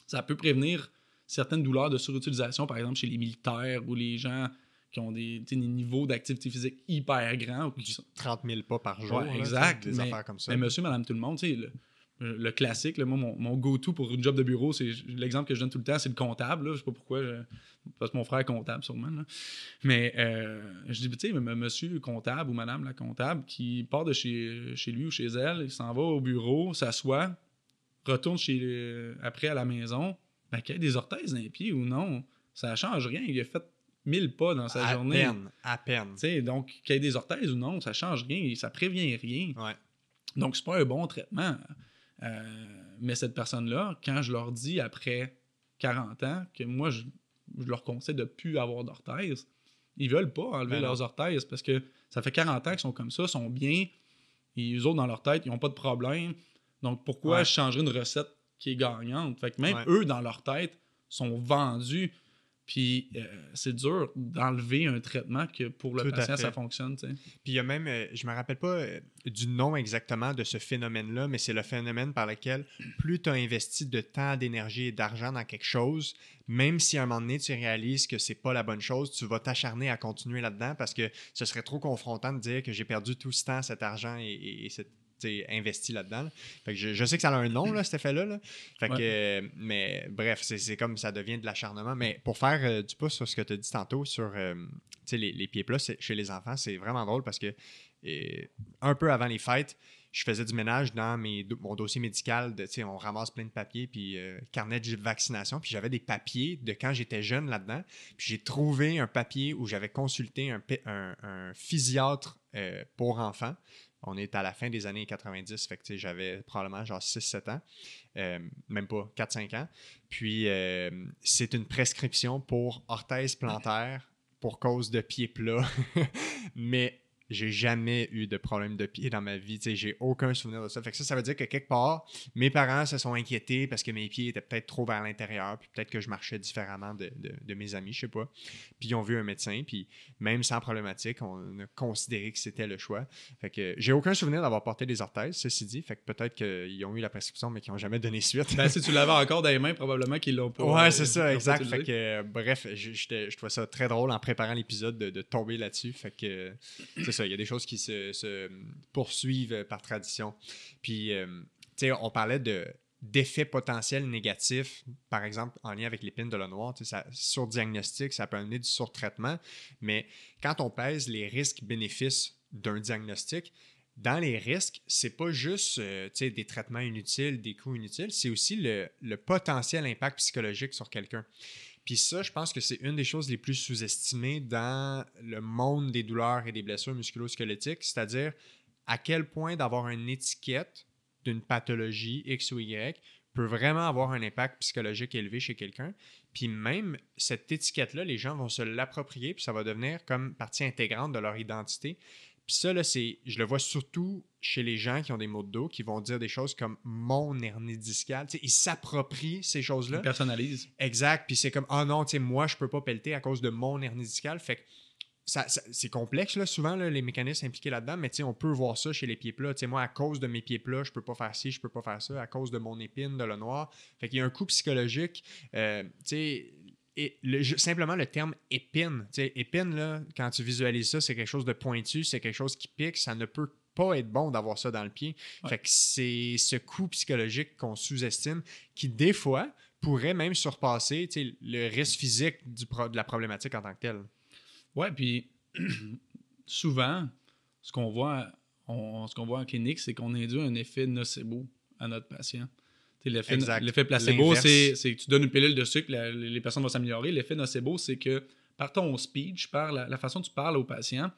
Ça peut prévenir certaines douleurs de surutilisation, par exemple chez les militaires ou les gens qui ont des niveaux d'activité physique hyper grands. 30 000 pas par jour. Ouais, exact. Des affaires comme ça. Mais monsieur, madame, tout le monde, le classique, là, moi, mon go-to pour une job de bureau, c'est l'exemple que je donne tout le temps, c'est le comptable. Là, je sais pas pourquoi, parce que mon frère est comptable sûrement. Là. Mais je dis, tu sais, monsieur comptable ou madame la comptable qui part de chez lui ou chez elle, il s'en va au bureau, s'assoit, retourne après à la maison, qu'il y ait des orthèses dans les pieds ou non, ça change rien. Il a fait 1000 pas dans sa journée. À peine. T'sais, donc, qu'il y ait des orthèses ou non, ça change rien. Ça prévient rien. Ouais. Donc, c'est pas un bon traitement. Mais cette personne-là, quand je leur dis après 40 ans que moi, je leur conseille de ne plus avoir d'orthèses, ils veulent pas enlever leurs orthèses parce que ça fait 40 ans qu'ils sont comme ça, sont bien, et eux autres, dans leur tête, ils n'ont pas de problème. Donc, pourquoi je changerais une recette qui est gagnante? Fait que même eux, dans leur tête, sont vendus. Puis c'est dur d'enlever un traitement que pour le patient, ça fonctionne. T'sais. Puis il y a même, je me rappelle pas du nom exactement de ce phénomène-là, mais c'est le phénomène par lequel plus tu as investi de temps, d'énergie et d'argent dans quelque chose, même si à un moment donné tu réalises que c'est pas la bonne chose, tu vas t'acharner à continuer là-dedans parce que ce serait trop confrontant de dire que j'ai perdu tout ce temps, cet argent et cette investi là-dedans. Là. Fait que je sais que ça a un nom, là, cet effet-là. Là. Fait que, mais bref, c'est comme ça devient de l'acharnement. Mais pour faire du pouce sur ce que tu as dit tantôt sur les pieds plats chez les enfants, c'est vraiment drôle parce que un peu avant les fêtes, je faisais du ménage dans mon dossier médical. On ramasse plein de papiers, puis carnet de vaccination. Puis j'avais des papiers de quand j'étais jeune là-dedans. Puis j'ai trouvé un papier où j'avais consulté un physiatre pour enfants. On est à la fin des années 90, fait que j'avais probablement genre 6-7 ans, même pas 4-5 ans. Puis c'est une prescription pour orthèse plantaire pour cause de pieds plats. Mais j'ai jamais eu de problème de pied dans ma vie. J'ai aucun souvenir de ça. Fait que ça veut dire que quelque part, mes parents se sont inquiétés parce que mes pieds étaient peut-être trop vers l'intérieur, puis peut-être que je marchais différemment de mes amis, je sais pas. Puis ils ont vu un médecin, puis même sans problématique, on a considéré que c'était le choix. Fait que j'ai aucun souvenir d'avoir porté des orthèses, ceci dit. Fait que peut-être qu'ils ont eu la prescription, mais qu'ils n'ont jamais donné suite. Ben, si tu l'avais encore dans les mains, probablement qu'ils l'ont pas. Ouais, c'est ça, exact. Fait que, bref, je trouvais ça très drôle en préparant l'épisode de tomber là-dessus. Fait que, c'est ça, il y a des choses qui se poursuivent par tradition. Puis, tu sais, on parlait d'effets potentiels négatifs, par exemple, en lien avec l'épine de l'eau noire. Surdiagnostic, ça peut amener du surtraitement. Mais quand on pèse les risques-bénéfices d'un diagnostic, dans les risques, c'est pas juste des traitements inutiles, des coûts inutiles, c'est aussi le potentiel impact psychologique sur quelqu'un. Puis ça, je pense que c'est une des choses les plus sous-estimées dans le monde des douleurs et des blessures musculo-squelettiques, c'est-à-dire à quel point d'avoir une étiquette d'une pathologie X ou Y peut vraiment avoir un impact psychologique élevé chez quelqu'un. Puis même cette étiquette-là, les gens vont se l'approprier, puis ça va devenir comme partie intégrante de leur identité. Puis ça, là, je le vois surtout chez les gens qui ont des maux de dos, qui vont dire des choses comme « mon hernie discale ». Ils s'approprient ces choses-là. Ils personnalisent. Exact. Puis c'est comme « ah non, moi, je peux pas pelleter à cause de mon hernie discale ». Fait que c'est complexe, là, souvent, là, les mécanismes impliqués là-dedans, mais on peut voir ça chez les pieds plats. Moi, à cause de mes pieds plats, je peux pas faire ci, je peux pas faire ça, à cause de mon épine de l'eau noire. Fait qu'il y a un coût psychologique. Simplement le terme épine. Épine, là, quand tu visualises ça, c'est quelque chose de pointu, c'est quelque chose qui pique, ça ne peut pas être bon d'avoir ça dans le pied. Ouais. Fait que c'est ce coût psychologique qu'on sous-estime qui, des fois, pourrait même surpasser le risque physique de la problématique en tant que telle. Ouais, puis souvent, ce qu'on voit en clinique, c'est qu'on induit un effet nocebo à notre patient. L'effet placebo, c'est que tu donnes une pilule de sucre, les personnes vont s'améliorer. L'effet nocebo, c'est que par ton speech, par la façon dont tu parles au patient,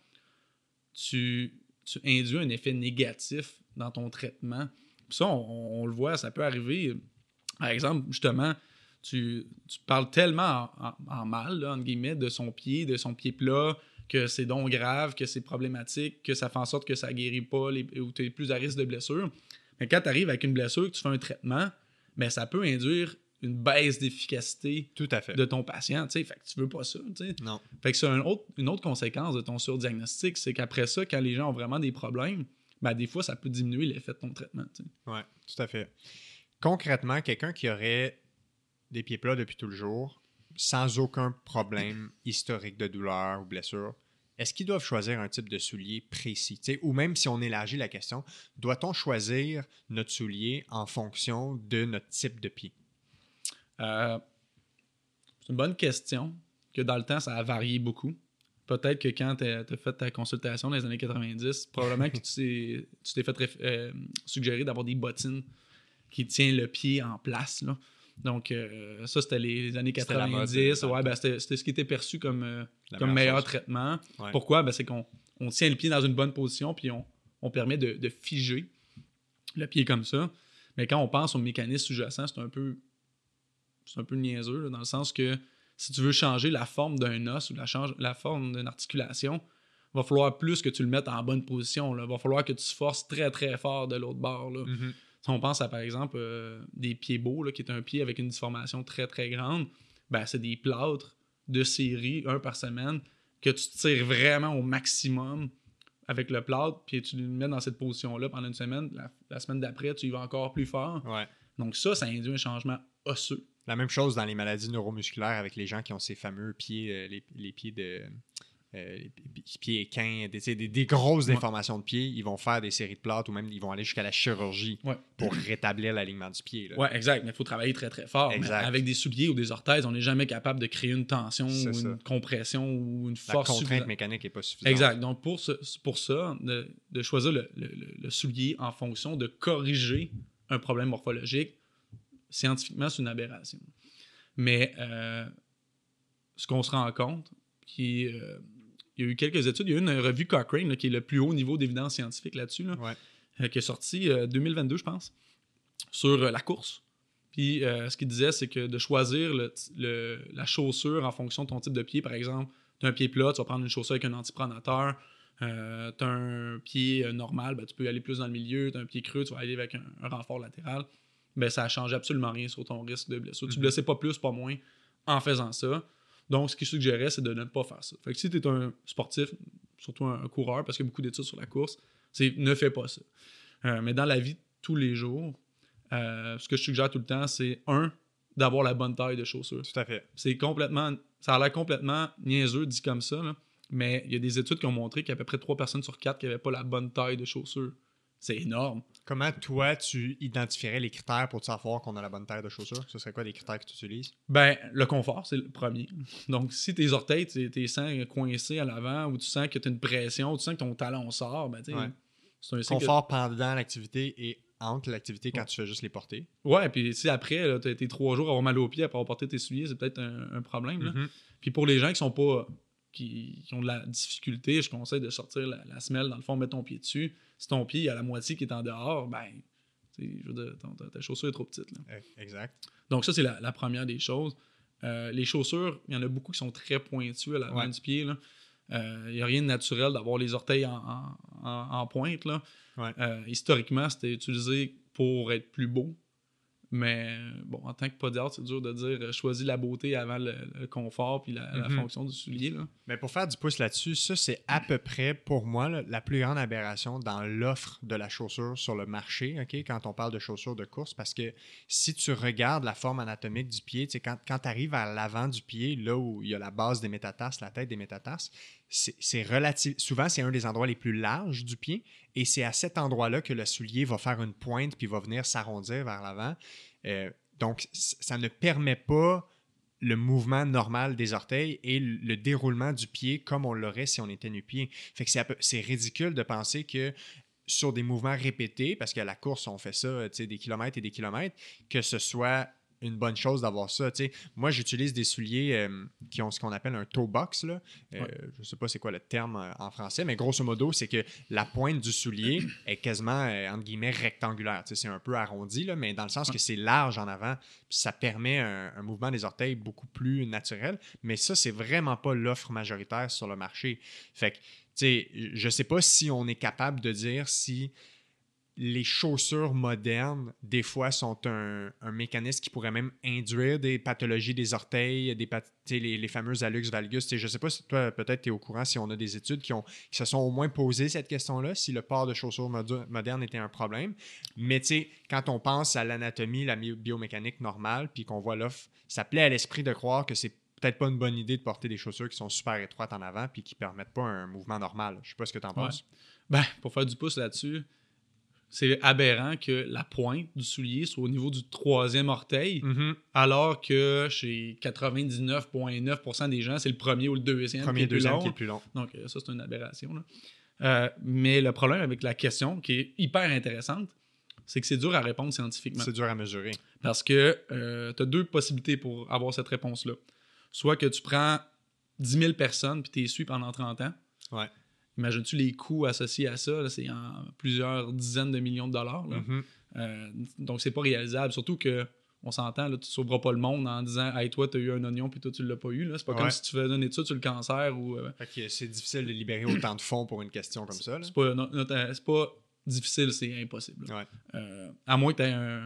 tu induis un effet négatif dans ton traitement. Puis ça, on le voit, ça peut arriver. Par exemple, justement, tu parles tellement en mal, là, entre guillemets, de son pied plat, que c'est donc grave, que c'est problématique, que ça fait en sorte que ça ne guérit pas ou tu es plus à risque de blessure. Mais quand tu arrives avec une blessure, que tu fais un traitement, ben, ça peut induire une baisse d'efficacité de ton patient. Fait que tu veux pas ça. Non. Fait que c'est une autre conséquence de ton surdiagnostic, c'est qu'après ça, quand les gens ont vraiment des problèmes, ben, des fois, ça peut diminuer l'effet de ton traitement. Oui, tout à fait. Concrètement, quelqu'un qui aurait des pieds plats depuis tout le jour, sans aucun problème historique de douleur ou blessure, est-ce qu'ils doivent choisir un type de soulier précis? Ou même si on élargit la question, doit-on choisir notre soulier en fonction de notre type de pied? C'est une bonne question, que dans le temps, ça a varié beaucoup. Peut-être que quand tu as fait ta consultation dans les années 90, probablement que tu t'es fait suggérer d'avoir des bottines qui tiennent le pied en place. Là. Donc, ça, c'était les années C'était la mode, 90. dans le temps. C'était ce qui était perçu comme meilleure meilleur chose. traitement. Ouais. Pourquoi? C'est qu'on tient le pied dans une bonne position, puis on permet de figer le pied comme ça. Mais quand on pense au mécanisme sous-jacent, c'est un peu niaiseux, là, dans le sens que si tu veux changer la forme d'un os ou la forme d'une articulation, il va falloir plus que tu le mettes en bonne position. Il va falloir que tu te forces très, très fort de l'autre bord. Là. Mhm. Si on pense à, par exemple, des pieds beaux, là, qui est un pied avec une déformation très, très grande, c'est des plâtres de série, 1 par semaine, que tu tires vraiment au maximum avec le plâtre, puis tu le mets dans cette position-là pendant une semaine. La semaine d'après, tu y vas encore plus fort. Ouais. Donc ça induit un changement osseux. La même chose dans les maladies neuromusculaires avec les gens qui ont ces fameux pieds, les pieds de... les pieds équins, des grosses déformations de pieds, ils vont faire des séries de plâtres ou même ils vont aller jusqu'à la chirurgie pour rétablir l'alignement du pied. Oui, exact, mais il faut travailler très très fort. Avec des souliers ou des orthèses, on n'est jamais capable de créer une tension ou une compression ou une force. La contrainte mécanique n'est pas suffisante. Exact, donc pour ça, de choisir le soulier en fonction de corriger un problème morphologique, scientifiquement, c'est une aberration. Mais ce qu'on se rend compte, il y a eu quelques études. Il y a eu une revue Cochrane, là, qui est le plus haut niveau d'évidence scientifique là-dessus, qui est sortie 2022, je pense, sur la course. Puis ce qu'il disait, c'est que de choisir la chaussure en fonction de ton type de pied, par exemple, tu as un pied plat, tu vas prendre une chaussure avec un antipronateur. Tu as un pied normal, tu peux aller plus dans le milieu. Tu as un pied creux, tu vas aller avec un renfort latéral. Ça ne change absolument rien sur ton risque de blessure. Tu ne te blessais pas plus, pas moins en faisant ça. Donc, ce qu'il suggérait, c'est de ne pas faire ça. Fait que si tu es un sportif, surtout un coureur, parce qu'il y a beaucoup d'études sur la course, c'est ne fais pas ça. Mais dans la vie de tous les jours, ce que je suggère tout le temps, c'est d'avoir la bonne taille de chaussures. Tout à fait. Ça a l'air complètement niaiseux dit comme ça, là, mais il y a des études qui ont montré qu'il y a à peu près 3 personnes sur 4 qui n'avaient pas la bonne taille de chaussures. C'est énorme. Comment, toi, tu identifierais les critères pour te savoir qu'on a la bonne taille de chaussure? Ce serait quoi les critères que tu utilises? Le confort, c'est le premier. Donc, si tes orteils, tu sens coincés à l'avant ou tu sens que tu as une pression, tu sens que ton talon sort, c'est un signe. Confort pendant l'activité et entre l'activité quand tu fais juste les porter. Ouais, puis si après, tu as été 3 jours à avoir mal aux pieds après avoir porté tes souliers, c'est peut-être un problème. Là. Puis pour les gens qui sont pas... Qui ont de la difficulté, je conseille de sortir la semelle, dans le fond, mettre ton pied dessus. Si ton pied à la moitié qui est en dehors, je veux dire, ta chaussure est trop petite. Là. Exact. Donc ça, c'est la première des choses. Les chaussures, il y en a beaucoup qui sont très pointues à l'avant du pied. Il n'y a rien de naturel d'avoir les orteils en pointe. Là. Historiquement, c'était utilisé pour être plus beau. Mais bon, en tant que podiatre, c'est dur de dire choisis la beauté avant le confort puis la fonction du soulier. Là. Mais pour faire du pouce là-dessus, ça, c'est à peu près, pour moi, la plus grande aberration dans l'offre de la chaussure sur le marché, okay, quand on parle de chaussures de course, parce que si tu regardes la forme anatomique du pied, quand tu arrives à l'avant du pied, là où il y a la base des métatarses, la tête des métatarses, c'est relatif. Souvent, c'est un des endroits les plus larges du pied et c'est à cet endroit-là que le soulier va faire une pointe puis va venir s'arrondir vers l'avant. Donc, ça ne permet pas le mouvement normal des orteils et le déroulement du pied comme on l'aurait si on était nu-pied. Fait que c'est ridicule de penser que sur des mouvements répétés, parce qu'à la course, on fait ça des kilomètres et des kilomètres, que ce soit une bonne chose d'avoir ça. T'sais. Moi, j'utilise des souliers qui ont ce qu'on appelle un toe box. Là. Je ne sais pas c'est quoi le terme en français, mais grosso modo, c'est que la pointe du soulier est quasiment, entre guillemets, rectangulaire. T'sais, c'est un peu arrondi, là, mais dans le sens que c'est large en avant. Ça permet un mouvement des orteils beaucoup plus naturel. Mais ça, c'est vraiment pas l'offre majoritaire sur le marché. Fait que, je ne sais pas si on est capable de dire si les chaussures modernes, des fois, sont un mécanisme qui pourrait même induire des pathologies des orteils, les fameux hallux valgus. Je ne sais pas si toi, peut-être, tu es au courant si on a des études qui se sont au moins posé cette question-là, si le port de chaussures modernes était un problème. Mais quand on pense à l'anatomie, la biomécanique normale, puis qu'on voit l'offre, ça plaît à l'esprit de croire que c'est peut-être pas une bonne idée de porter des chaussures qui sont super étroites en avant puis qui ne permettent pas un mouvement normal. Je ne sais pas ce que tu en penses. Pour faire du pouce là-dessus, c'est aberrant que la pointe du soulier soit au niveau du 3e orteil, alors que chez 99,9% des gens, c'est le premier ou le deuxième qui est le plus long. Donc, ça, c'est une aberration. Là. Mais le problème avec la question, qui est hyper intéressante, c'est que c'est dur à répondre scientifiquement. C'est dur à mesurer. Parce que tu as deux possibilités pour avoir cette réponse-là. Soit que tu prends 10 000 personnes puis tu les suis pendant 30 ans. Ouais. Imagines-tu les coûts associés à ça? Là, c'est en plusieurs dizaines de millions de dollars. Là. Donc, c'est pas réalisable. Surtout que on s'entend, là, tu ne sauveras pas le monde en disant « Hey, toi, tu as eu un oignon puis toi, tu l'as pas eu. » C'est pas comme si tu faisais une étude sur le cancer ou... Fait que c'est difficile de libérer autant de fonds pour une question comme ça. Là. C'est pas difficile, c'est impossible. Ouais. À moins que tu aies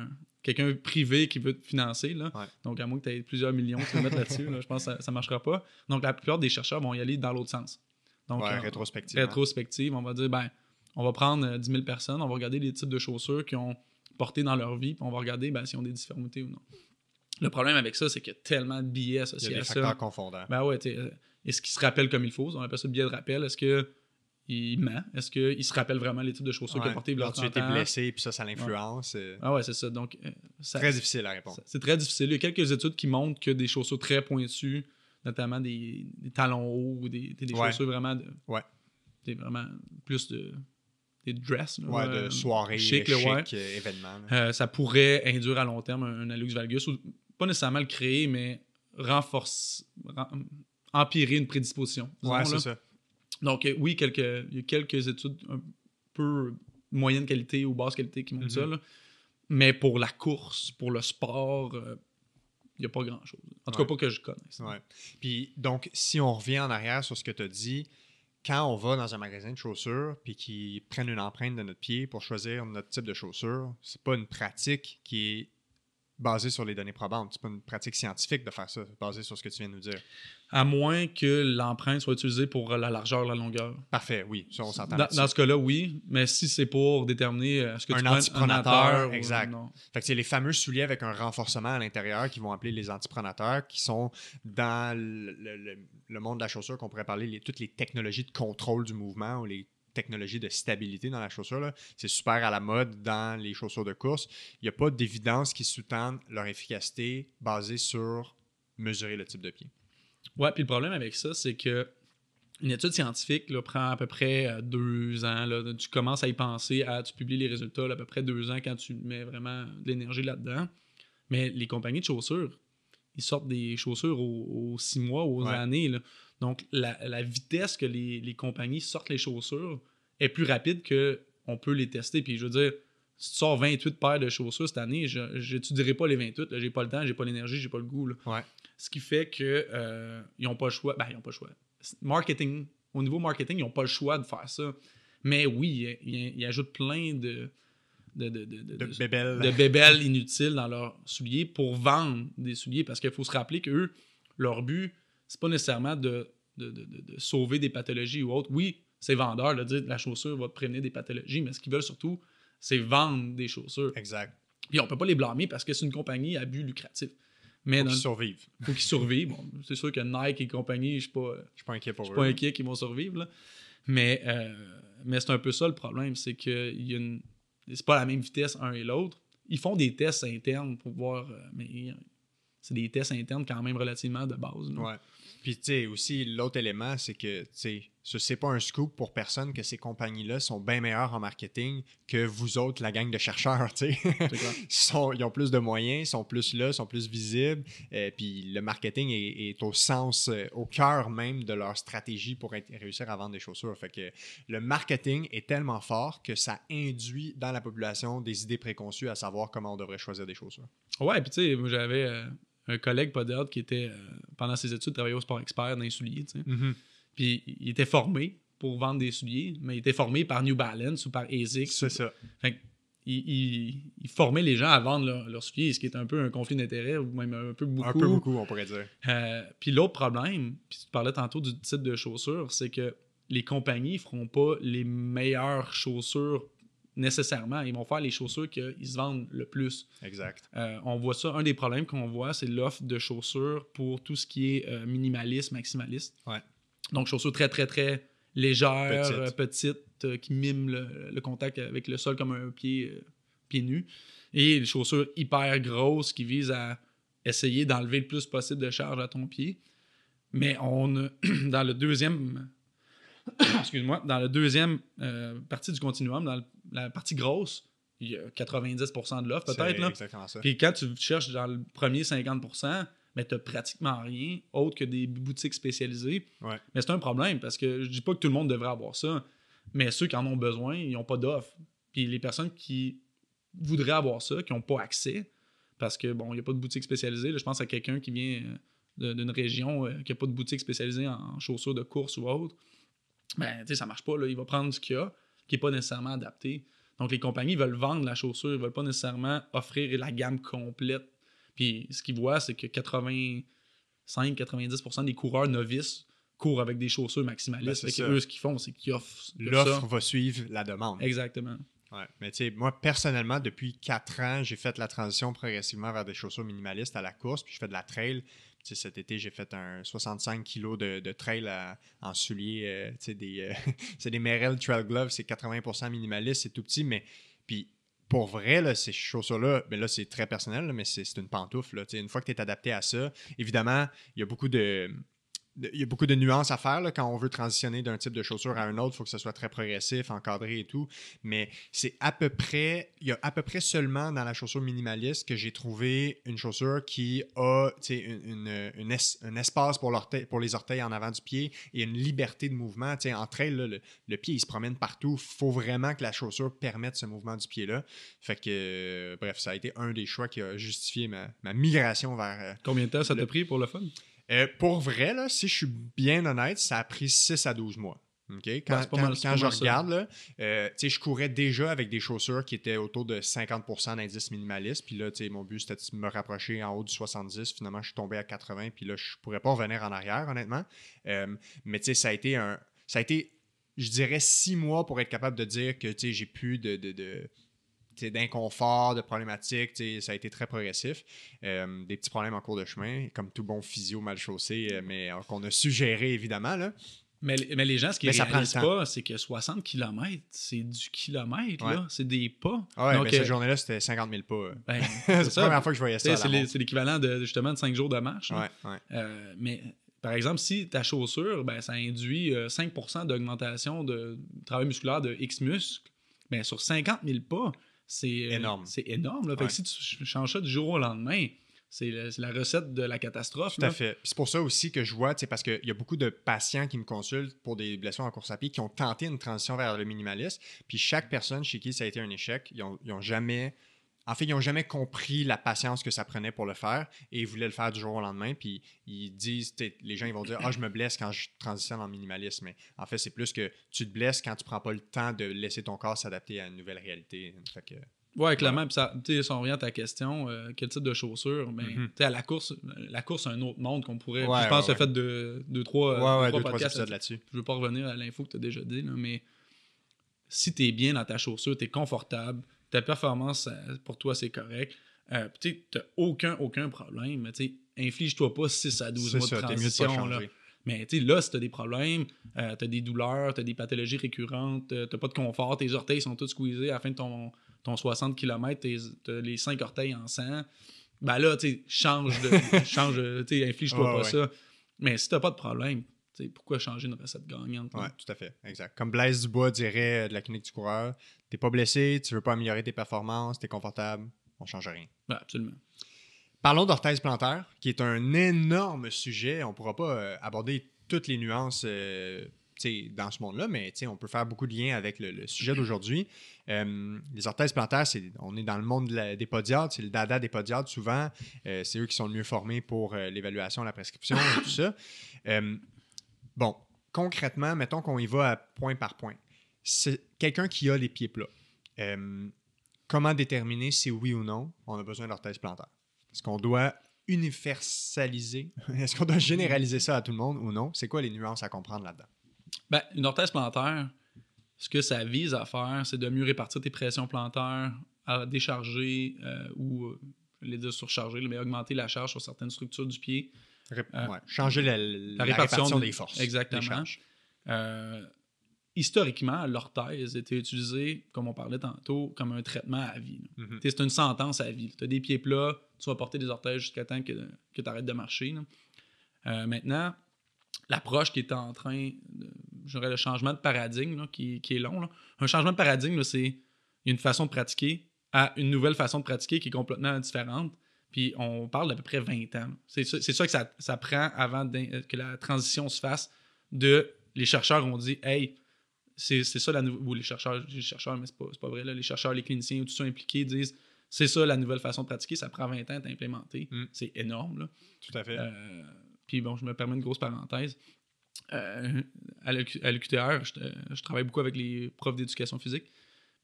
quelqu'un privé qui veut te financer. Là. Ouais. Donc, à moins que tu aies plusieurs millions que tu veux mettre là-dessus, là, je pense que ça ne marchera pas. Donc, la plupart des chercheurs vont y aller dans l'autre sens. Donc, rétrospective, on va dire, on va prendre 10 000 personnes, on va regarder les types de chaussures qu'ils ont portées dans leur vie, puis on va regarder s'ils ont des difformités ou non. Le problème avec ça, c'est qu'il y a tellement de billets associés à ça. Il y a des facteurs confondants. Est-ce qu'il se rappelle comme il faut? On appelle ça le biais de rappel. Est-ce qu'il ment? Est-ce qu'il se rappelle vraiment les types de chaussures qu'il a portées? Quand tu étais blessé, puis ça l'influence. C'est ça. Donc, très difficile à répondre. C'est très difficile. Il y a quelques études qui montrent que des chaussures très pointues, notamment des talons hauts ou des chaussures vraiment vraiment plus des dress. De soirée, chic événement. Ça pourrait induire à long terme un hallux valgus, ou pas nécessairement le créer, mais empirer une prédisposition. C'est ça. Donc, oui, il y a quelques études un peu moyenne qualité ou basse qualité qui montrent ça. Là. Mais pour la course, pour le sport, il n'y a pas grand-chose. En tout cas, pas que je connaisse. Ouais. Puis, donc, si on revient en arrière sur ce que tu as dit, quand on va dans un magasin de chaussures puis qu'ils prennent une empreinte de notre pied pour choisir notre type de chaussures, c'est pas une pratique qui est basée sur les données probantes. C'est pas une pratique scientifique de faire ça, basée sur ce que tu viens de nous dire. À moins que l'empreinte soit utilisée pour la largeur, la longueur. Parfait, oui. Ça, on s'entend dans ce cas-là, oui. Mais si c'est pour déterminer est-ce que tu prends un antipronateur exact. Ou non. Fait que c'est les fameux souliers avec un renforcement à l'intérieur qui vont appeler les antipronateurs, qui sont dans le monde de la chaussure qu'on pourrait parler toutes les technologies de contrôle du mouvement ou les technologies de stabilité dans la chaussure. Là. C'est super à la mode dans les chaussures de course. Il n'y a pas d'évidence qui sous-tende leur efficacité basée sur mesurer le type de pied. Ouais, puis le problème avec ça, c'est que une étude scientifique là, prend à peu près 2 ans. Là, tu commences à y penser, tu publies les résultats là, à peu près 2 ans quand tu mets vraiment de l'énergie là-dedans. Mais les compagnies de chaussures, ils sortent des chaussures aux 6 mois, aux années. Là. Donc, la vitesse que les compagnies sortent les chaussures est plus rapide qu'on peut les tester. Puis, je veux dire, si tu sors 28 paires de chaussures cette année, je n'étudierai pas les 28. Là, j'ai pas le temps, j'ai pas l'énergie, j'ai pas le goût. Là. Ouais. Ce qui fait qu'ils n'ont pas le choix. Ils n'ont pas le choix. Marketing, au niveau marketing, ils n'ont pas le choix de faire ça. Mais oui, ils ajoutent plein de bébelles inutiles dans leurs souliers pour vendre des souliers. Parce qu'il faut se rappeler qu'eux, leur but, c'est pas nécessairement de sauver des pathologies ou autres. Oui, c'est vendeur de dire que la chaussure va te prévenir des pathologies, mais ce qu'ils veulent surtout, c'est vendre des chaussures. Exact. Puis on peut pas les blâmer parce que c'est une compagnie à but lucratif. Mais faut qu'ils survivent. Faut qu'ils survivent. Bon, c'est sûr que Nike et compagnie, je suis pas inquiet pour eux. Je suis pas inquiet qu'ils vont survivre. Là. Mais c'est un peu ça le problème, c'est que c'est pas la même vitesse un et l'autre. Ils font des tests internes pour voir, mais c'est des tests internes quand même relativement de base. Là. Ouais. Puis, tu sais, aussi, l'autre élément, c'est que, tu sais, c'est pas un scoop pour personne que ces compagnies-là sont bien meilleures en marketing que vous autres, la gang de chercheurs, tu sais. Ils ont plus de moyens, sont plus là, sont plus visibles. Puis le marketing est au cœur même de leur stratégie pour réussir à vendre des chaussures. Fait que le marketing est tellement fort que ça induit dans la population des idées préconçues à savoir comment on devrait choisir des chaussures. Ouais, puis tu sais, moi j'avais un collègue podéatre qui était, pendant ses études, travaillait au Sport Expert dans les souliers, tu sais. Mm-hmm. Puis il était formé pour vendre des souliers, mais il était formé par New Balance ou par ASICS. C'est ça. Fait il formait les gens à vendre leurs souliers, ce qui est un peu un conflit d'intérêts, ou même un peu beaucoup. Un peu beaucoup, on pourrait dire. Puis l'autre problème, puis tu parlais tantôt du type de chaussures, c'est que les compagnies ne feront pas les meilleures chaussures nécessairement. Ils vont faire les chaussures qu'ils se vendent le plus. Exact. On voit ça. Un des problèmes qu'on voit, c'est l'offre de chaussures pour tout ce qui est minimaliste, maximaliste. Ouais. Donc, chaussures très, très, très légères, petites qui miment le contact avec le sol comme un pied nu. Et les chaussures hyper grosses qui visent à essayer d'enlever le plus possible de charge à ton pied. Mais dans le deuxième... excuse-moi, dans la deuxième partie du continuum, dans la partie grosse, il y a 90% de l'offre, peut-être. C'est Là. exactement ça. Puis quand tu cherches dans le premier 50%, mais tu n'as pratiquement rien autre que des boutiques spécialisées. Ouais. Mais c'est un problème parce que je dis pas que tout le monde devrait avoir ça, mais ceux qui en ont besoin, ils n'ont pas d'offre. Puis les personnes qui voudraient avoir ça, qui n'ont pas accès, parce que bon, il n'y a pas de boutique spécialisée. Là, je pense à quelqu'un qui vient d'une région qui n'a pas de boutique spécialisée en chaussures de course ou autre. Ben, tu sais, ça marche pas. Là. Il va prendre ce qu'il y a, qui n'est pas nécessairement adapté. Donc, les compagnies veulent vendre la chaussure, ils veulent pas nécessairement offrir la gamme complète. Puis, ce qu'ils voient, c'est que 85-90% des coureurs novices courent avec des chaussures maximalistes. Ben, eux, ce qu'ils font, c'est qu'ils offrent l'offre va suivre la demande. Exactement. Ouais. Mais tu sais, moi, personnellement, depuis 4 ans, j'ai fait la transition progressivement vers des chaussures minimalistes à la course, puis je fais de la trail. Tu sais, cet été, j'ai fait un 65 kg de trail en souliers. Tu sais, c'est des Merrell Trail Gloves, c'est 80% minimaliste, c'est tout petit, mais puis pour vrai, là, ces chaussures-là, ben là, c'est très personnel, là, mais c'est une pantoufle. Là, tu sais, une fois que tu es adapté à ça, évidemment, il y a beaucoup de nuances à faire là, quand on veut transitionner d'un type de chaussure à un autre. Il faut que ce soit très progressif, encadré et tout. Mais c'est il y a à peu près seulement dans la chaussure minimaliste que j'ai trouvé une chaussure qui a un espace pour les orteils en avant du pied et une liberté de mouvement. En trail, là, le pied, il se promène partout. Il faut vraiment que la chaussure permette ce mouvement du pied-là. Fait que, bref, ça a été un des choix qui a justifié ma migration vers... Combien de temps ça t'a pris pour le fun? Pour vrai, là, si je suis bien honnête, ça a pris 6 à 12 mois. Okay? Quand je regarde, là, je courais déjà avec des chaussures qui étaient autour de 50% d'indice minimaliste. Puis là, mon but, c'était de me rapprocher en haut du 70. Finalement, je suis tombé à 80. Puis là, je ne pourrais pas revenir en arrière, honnêtement. Mais ça a été, je dirais, 6 mois pour être capable de dire que j'ai plus d'inconfort, de problématiques, ça a été très progressif. Des petits problèmes en cours de chemin, comme tout bon physio mal chaussé, mais qu'on a su gérer, évidemment. Là. Mais les gens, ce qu'ils ne réalisent pas, c'est que 60 km, c'est du kilomètre, là. C'est des pas. Ah ouais, donc, cette journée-là, c'était 50 000 pas. Ben, c'est la première fois que je voyais ça. C'est l'équivalent justement de 5 jours de marche. Ouais. Mais par exemple, si ta chaussure, ça induit 5% d'augmentation de travail musculaire de X muscles, sur 50 000 pas, c'est énorme. C'est énorme. Là. Fait que si tu changes ça du jour au lendemain, c'est la recette de la catastrophe. Tout à fait. Puis c'est pour ça aussi que je vois, parce qu'il y a beaucoup de patients qui me consultent pour des blessures en course à pied qui ont tenté une transition vers le minimalisme. Puis chaque personne chez qui ça a été un échec, ils n'ont jamais compris la patience que ça prenait pour le faire et ils voulaient le faire du jour au lendemain. Puis ils disent, les gens ils vont dire « Ah, je me blesse quand je transitionne en minimalisme. » Mais en fait, c'est plus que tu te blesses quand tu ne prends pas le temps de laisser ton corps s'adapter à une nouvelle réalité. Fait que, ouais, clairement. Puis si on revient à ta question, quel type de chaussures, à la course, c'est un autre monde qu'on pourrait. Je pense que tu as fait deux, trois podcasts là-dessus. Je ne veux pas revenir à l'info que tu as déjà dit, là, mais si tu es bien dans ta chaussure, tu es confortable, ta performance, pour toi, c'est correct. Tu n'as aucun problème. Mais inflige-toi pas 6 à 12 mois de transition. Là. Mais là, si tu as des problèmes, tu as des douleurs, tu as des pathologies récurrentes, tu n'as pas de confort, tes orteils sont tous squeezés à la fin de ton 60 km, tu as les 5 orteils en sang. Ben là, inflige-toi pas ça. Mais si tu n'as pas de problème, pourquoi changer une recette gagnante? Oui, tout à fait. Exact. Comme Blaise Dubois dirait de la clinique du coureur, t'es pas blessé, tu veux pas améliorer tes performances, t'es confortable, on change rien. Ouais, absolument. Parlons d'orthèse plantaire, qui est un énorme sujet. On ne pourra pas aborder toutes les nuances dans ce monde-là, mais on peut faire beaucoup de liens avec le sujet d'aujourd'hui. Les orthèses plantaires, on est dans le monde des podiatres, c'est le dada des podiatres souvent. C'est eux qui sont le mieux formés pour l'évaluation, la prescription et tout ça. Bon, concrètement, mettons qu'on y va à point par point. C'est quelqu'un qui a les pieds plats. Comment déterminer si oui ou non on a besoin d'orthèse plantaire? Est-ce qu'on doit universaliser? Est-ce qu'on doit généraliser ça à tout le monde ou non? C'est quoi les nuances à comprendre là-dedans? Une orthèse plantaire, ce que ça vise à faire, c'est de mieux répartir tes pressions plantaires, à décharger ou, je vais dire surcharger, mais augmenter la charge sur certaines structures du pied. Changer la répartition des forces. Exactement. Historiquement, l'orthèse était utilisée, comme on parlait tantôt, comme un traitement à vie. C'est une sentence à vie. Tu as des pieds plats, tu vas porter des orthèses jusqu'à temps que tu arrêtes de marcher. Maintenant, l'approche qui est en train, j'aurais le changement de paradigme là, qui est long. Là. Un changement de paradigme, là, c'est il y a une façon de pratiquer à une nouvelle façon de pratiquer qui est complètement différente. Puis on parle d'à peu près 20 ans. C'est ça que ça prend avant que la transition se fasse. Les chercheurs ont dit, hey, c'est ça la nouvelle. Ou les chercheurs, mais c'est pas vrai. Là, les chercheurs, les cliniciens, tout ça impliqués disent, c'est ça la nouvelle façon de pratiquer. Ça prend 20 ans d'implémenter. C'est énorme. Là. Tout à fait. Puis bon, je me permets une grosse parenthèse. À l'UQTR, je travaille beaucoup avec les profs d'éducation physique.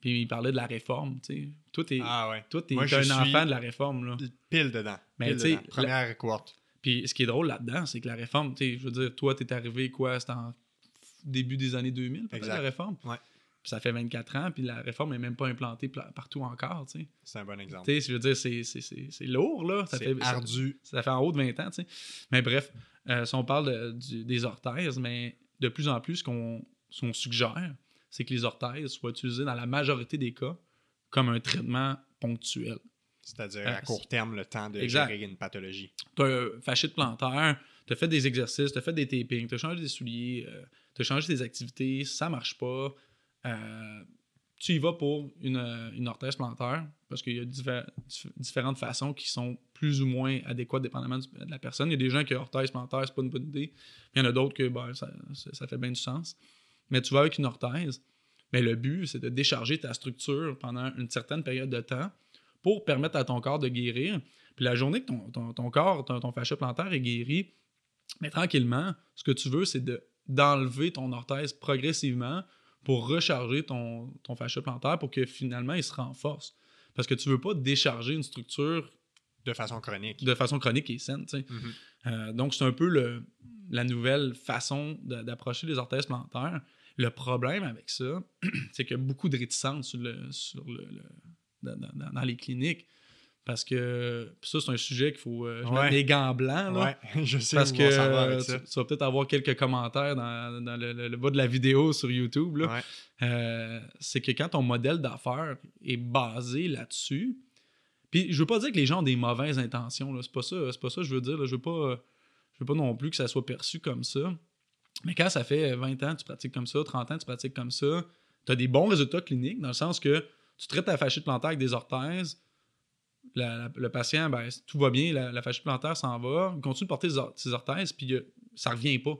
Puis il parlait de la réforme, tu sais. Toi, t'es un enfant de la réforme, là. Pile dedans. Mais pile dedans. Première cohorte. Puis ce qui est drôle là-dedans, c'est que la réforme, tu sais, je veux dire, toi, t'es arrivé, quoi, c'était en début des années 2000, peut-être, la réforme. Ouais. Puis ça fait 24 ans, puis la réforme n'est même pas implantée partout encore, tu sais. C'est un bon exemple. Tu sais, je veux dire, c'est lourd, là. C'est ardu. Ça fait en haut de 20 ans, tu sais. Mais bref, si on parle des orthèses, mais de plus en plus, ce qu'on suggère, c'est que les orthèses soient utilisées dans la majorité des cas comme un traitement ponctuel. C'est-à-dire à court terme, le temps de gérer une pathologie. Tu as un fascite plantaire, tu as fait des exercices, tu as fait des tapings, tu as changé des souliers, tu as changé tes activités, ça ne marche pas. Tu y vas pour une orthèse plantaire parce qu'il y a différentes façons qui sont plus ou moins adéquates dépendamment de la personne. Il y a des gens qui ont orthèse plantaire, c'est pas une bonne idée. Il y en a d'autres que ça fait bien du sens. Mais tu vas avec une orthèse, mais le but, c'est de décharger ta structure pendant une certaine période de temps pour permettre à ton corps de guérir. Puis la journée que ton corps, ton fascia plantaire est guéri, mais tranquillement, ce que tu veux, c'est d'enlever ton orthèse progressivement pour recharger ton fascia plantaire pour que finalement, il se renforce. Parce que tu ne veux pas décharger une structure de façon chronique. De façon chronique et saine, tu sais. Donc, c'est un peu la nouvelle façon d'approcher les orthèses plantaires. Le problème avec ça, c'est qu'il y a beaucoup de réticences dans les cliniques. Parce que ça, c'est un sujet qu'il faut je mette mes gants blancs. Là, je sais parce que ça va avec ça. Tu vas peut-être avoir quelques commentaires dans le bas de la vidéo sur YouTube. Là. C'est que quand ton modèle d'affaires est basé là-dessus, puis je veux pas dire que les gens ont des mauvaises intentions. Là. C'est pas ça que je veux dire. Là. Je veux pas non plus que ça soit perçu comme ça. Mais quand ça fait 20 ans que tu pratiques comme ça, 30 ans que tu pratiques comme ça, tu as des bons résultats cliniques dans le sens que tu traites ta fasciite plantaire avec des orthèses, le patient, ben, tout va bien, la fasciite plantaire s'en va, il continue de porter ses orthèses, puis ça revient pas.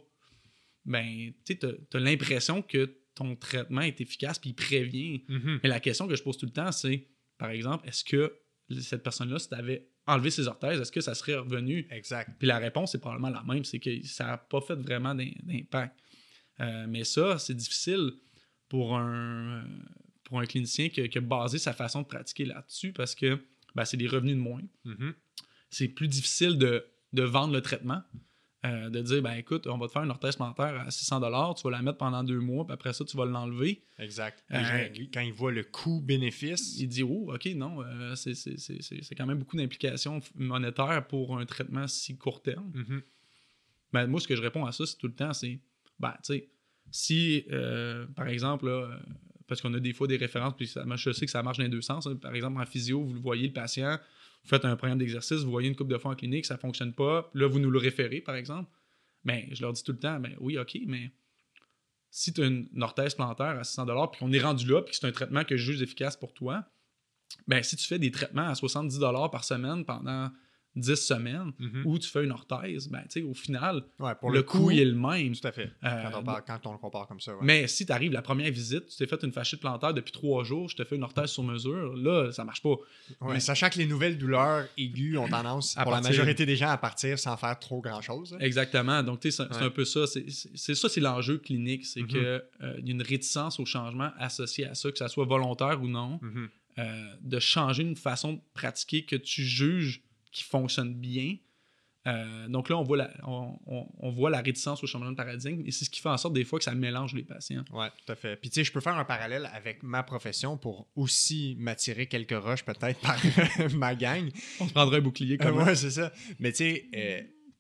Ben, tu as l'impression que ton traitement est efficace, puis il prévient. Mais la question que je pose tout le temps, c'est, par exemple, est-ce que cette personne-là, si tu avais enlevé ses orthèses, est-ce que ça serait revenu? Exact. Puis la réponse est probablement la même, c'est que ça n'a pas fait vraiment d'impact. Mais ça, c'est difficile pour un clinicien qui a basé sa façon de pratiquer là-dessus parce que c'est des revenus de moins. C'est plus difficile de vendre le traitement. De dire, écoute, on va te faire une orthèse plantaire à 600$, tu vas la mettre pendant 2 mois, puis après ça, tu vas l'enlever. Exact. Quand ils voient le coût-bénéfice... Ils disent, oh, OK, non, c'est quand même beaucoup d'implications monétaires pour un traitement si court terme. Moi, ce que je réponds à ça, c'est tout le temps, c'est, tu sais, si, par exemple, là, parce qu'on a des fois des références, puis je sais que ça marche dans les deux sens. Hein. Par exemple, en physio, vous le voyez, le patient, vous faites un programme d'exercice, vous voyez une couple de fois en clinique, ça ne fonctionne pas. Là, vous nous le référez, par exemple. Je leur dis tout le temps, oui, OK, mais si tu as une orthèse plantaire à 600$, puis qu'on est rendu là, puis que c'est un traitement que je juge efficace pour toi, si tu fais des traitements à 70$ par semaine pendant 10 semaines, ou tu fais une orthèse, au final, le coût est le même. Tout à fait. Quand on le compare comme ça. Mais si tu arrives la première visite, tu t'es fait une fasciite plantaire depuis 3 jours, je te fais une orthèse sur mesure, là, ça marche pas. Mais sachant que les nouvelles douleurs aiguës ont tendance, pour la majorité des gens, à partir sans faire trop grand-chose. Exactement. Donc, c'est un peu ça. C'est l'enjeu clinique. C'est qu'il y a une réticence au changement associé à ça, que ça soit volontaire ou non, de changer une façon de pratiquer que tu juges qui fonctionne bien. Donc là, on voit la réticence au changement de paradigme et c'est ce qui fait en sorte des fois que ça mélange les patients. Oui, tout à fait. Puis tu sais, je peux faire un parallèle avec ma profession pour aussi m'attirer quelques roches peut-être par ma gang. On se prendrait un bouclier comme ça. Oui, c'est ça. Mais tu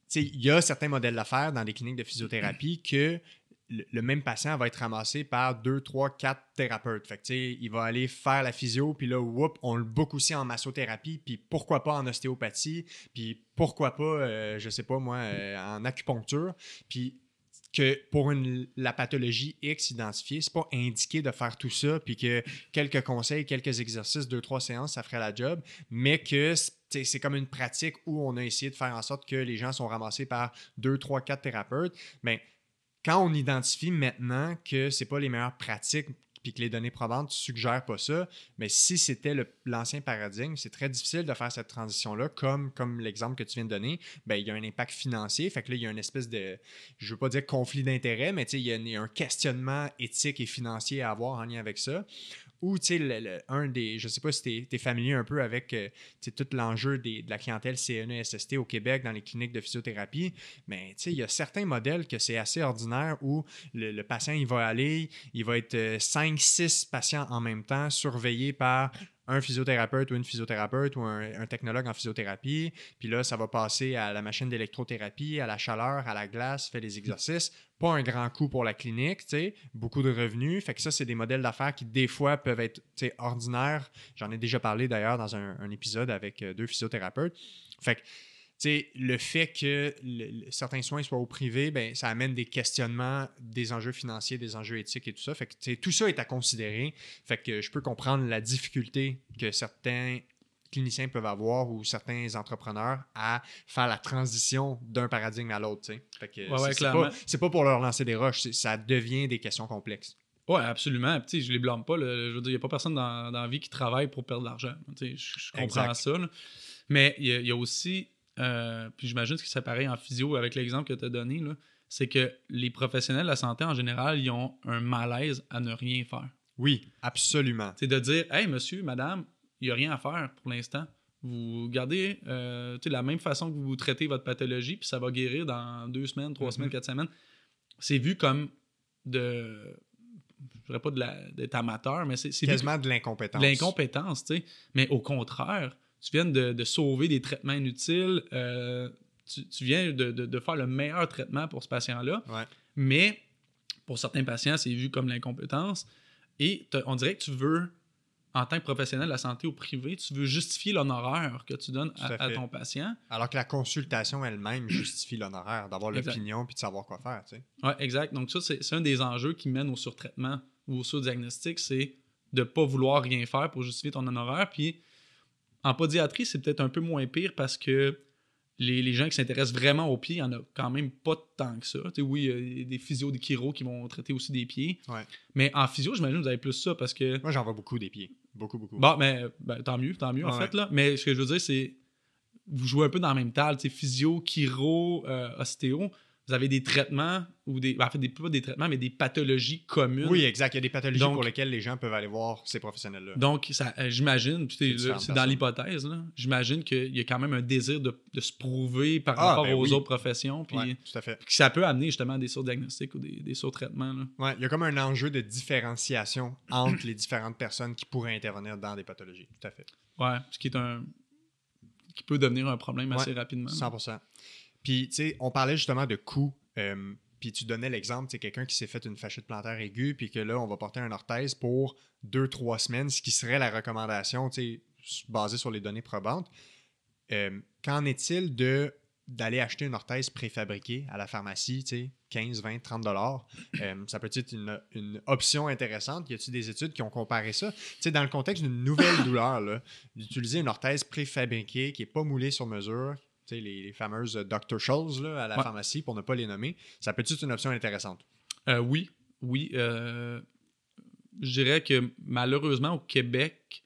sais, il y a certains modèles d'affaires dans les cliniques de physiothérapie que le même patient va être ramassé par 2, 3, 4 thérapeutes. Fait que, tu sais, il va aller faire la physio, puis là, on le book aussi en massothérapie, puis pourquoi pas en ostéopathie, puis pourquoi pas, je sais pas moi, en acupuncture. Puis que pour la pathologie X identifiée, c'est pas indiqué de faire tout ça, puis que quelques conseils, quelques exercices, 2-3 séances, ça ferait la job, mais que c'est comme une pratique où on a essayé de faire en sorte que les gens sont ramassés par 2, 3, 4 thérapeutes. Mais quand on identifie maintenant que c'est pas les meilleures pratiques puis que les données probantes ne suggèrent pas ça, mais si c'était l'ancien paradigme, c'est très difficile de faire cette transition-là, comme l'exemple que tu viens de donner, ben, il y a un impact financier, fait que là, il y a une espèce de, je veux pas dire conflit d'intérêts, mais il y a un questionnement éthique et financier à avoir en lien avec ça. Ou, tu sais, je sais pas si tu es familier un peu avec tout l'enjeu de la clientèle CNESST au Québec dans les cliniques de physiothérapie, mais il y a certains modèles que c'est assez ordinaire où le patient, il va être 5-6 patients en même temps, surveillés par un physiothérapeute ou une physiothérapeute ou un technologue en physiothérapie. Puis là, ça va passer à la machine d'électrothérapie, à la chaleur, à la glace, fait les exercices. Pas un grand coût pour la clinique, beaucoup de revenus. Fait que ça, c'est des modèles d'affaires qui, des fois, peuvent être ordinaires. J'en ai déjà parlé d'ailleurs dans un épisode avec 2 physiothérapeutes. Fait que le fait que certains soins soient au privé, ben, ça amène des questionnements, des enjeux financiers, des enjeux éthiques et tout ça. Fait que tout ça est à considérer. Fait que je peux comprendre la difficulté que certains cliniciens peuvent avoir ou certains entrepreneurs à faire la transition d'un paradigme à l'autre. Fait que c'est pas pour leur lancer des roches, ça devient des questions complexes. Oui, absolument. Puis, je les blâme pas. Je veux dire, il n'y a pas personne dans la vie qui travaille pour perdre de l'argent. Je comprends ça. Là. Mais il y a aussi, puis j'imagine que c'est pareil en physio avec l'exemple que tu as donné, là, c'est que les professionnels de la santé en général, ils ont un malaise à ne rien faire. Oui, absolument. C'est de dire, hey, monsieur, madame, il n'y a rien à faire pour l'instant. Vous gardez la même façon que vous traitez votre pathologie, puis ça va guérir dans 2 semaines, 3 semaines, 4 semaines. C'est vu comme je dirais pas d'être amateur, mais c'est quasiment de l'incompétence. De l'incompétence, tu sais. Mais au contraire, tu viens de sauver des traitements inutiles. Tu viens de faire le meilleur traitement pour ce patient-là. Ouais. Mais pour certains patients, c'est vu comme l'incompétence. Et on dirait que tu veux, en tant que professionnel de la santé au privé, tu veux justifier l'honoraire que tu donnes à ton patient. Alors que la consultation elle-même justifie l'honoraire, d'avoir l'opinion puis de savoir quoi faire. Oui, exact. Donc ça, c'est un des enjeux qui mène au surtraitement ou au surdiagnostic, c'est de ne pas vouloir rien faire pour justifier ton honoraire. Puis en pédiatrie, c'est peut-être un peu moins pire parce que les gens qui s'intéressent vraiment aux pieds, il n'y en a quand même pas tant que ça. Oui, il y a des physios, des chiro qui vont traiter aussi des pieds. Ouais. Mais en physio, j'imagine que vous avez plus ça parce que... Moi, j'en vois beaucoup des pieds. Beaucoup. Bon, mais tant mieux en fait. Là. Mais ce que je veux dire, c'est vous jouez un peu dans la même table. Physio, chiro, ostéo. Vous avez des traitements ou pas des traitements, mais des pathologies communes. Oui, exact. Il y a des pathologies pour lesquelles les gens peuvent aller voir ces professionnels-là. Donc, j'imagine, c'est dans l'hypothèse, là, j'imagine qu'il y a quand même un désir de se prouver par rapport aux autres professions. Puis, tout à fait. Puis ça peut amener justement à des surdiagnostics ou des surtraitements. Oui, il y a comme un enjeu de différenciation entre les différentes personnes qui pourraient intervenir dans des pathologies. Tout à fait. Oui, ce qui peut devenir un problème assez rapidement. 100%. Puis, tu sais, on parlait justement de coûts. Puis tu donnais l'exemple, c'est quelqu'un qui s'est fait une fasciite plantaire aiguë, puis que là, on va porter un orthèse pour 2-3 semaines, ce qui serait la recommandation, tu sais, basée sur les données probantes. Qu'en est-il d'aller acheter une orthèse préfabriquée à la pharmacie, tu sais, 15, 20, 30 $? Ça peut être une option intéressante. Y a-t-il des études qui ont comparé ça? Tu sais, dans le contexte d'une nouvelle douleur, là, d'utiliser une orthèse préfabriquée qui n'est pas moulée sur mesure, les fameuses Dr. Scholl's là, à la pharmacie, pour ne pas les nommer, ça peut être une option intéressante? Oui. Je dirais que malheureusement, au Québec,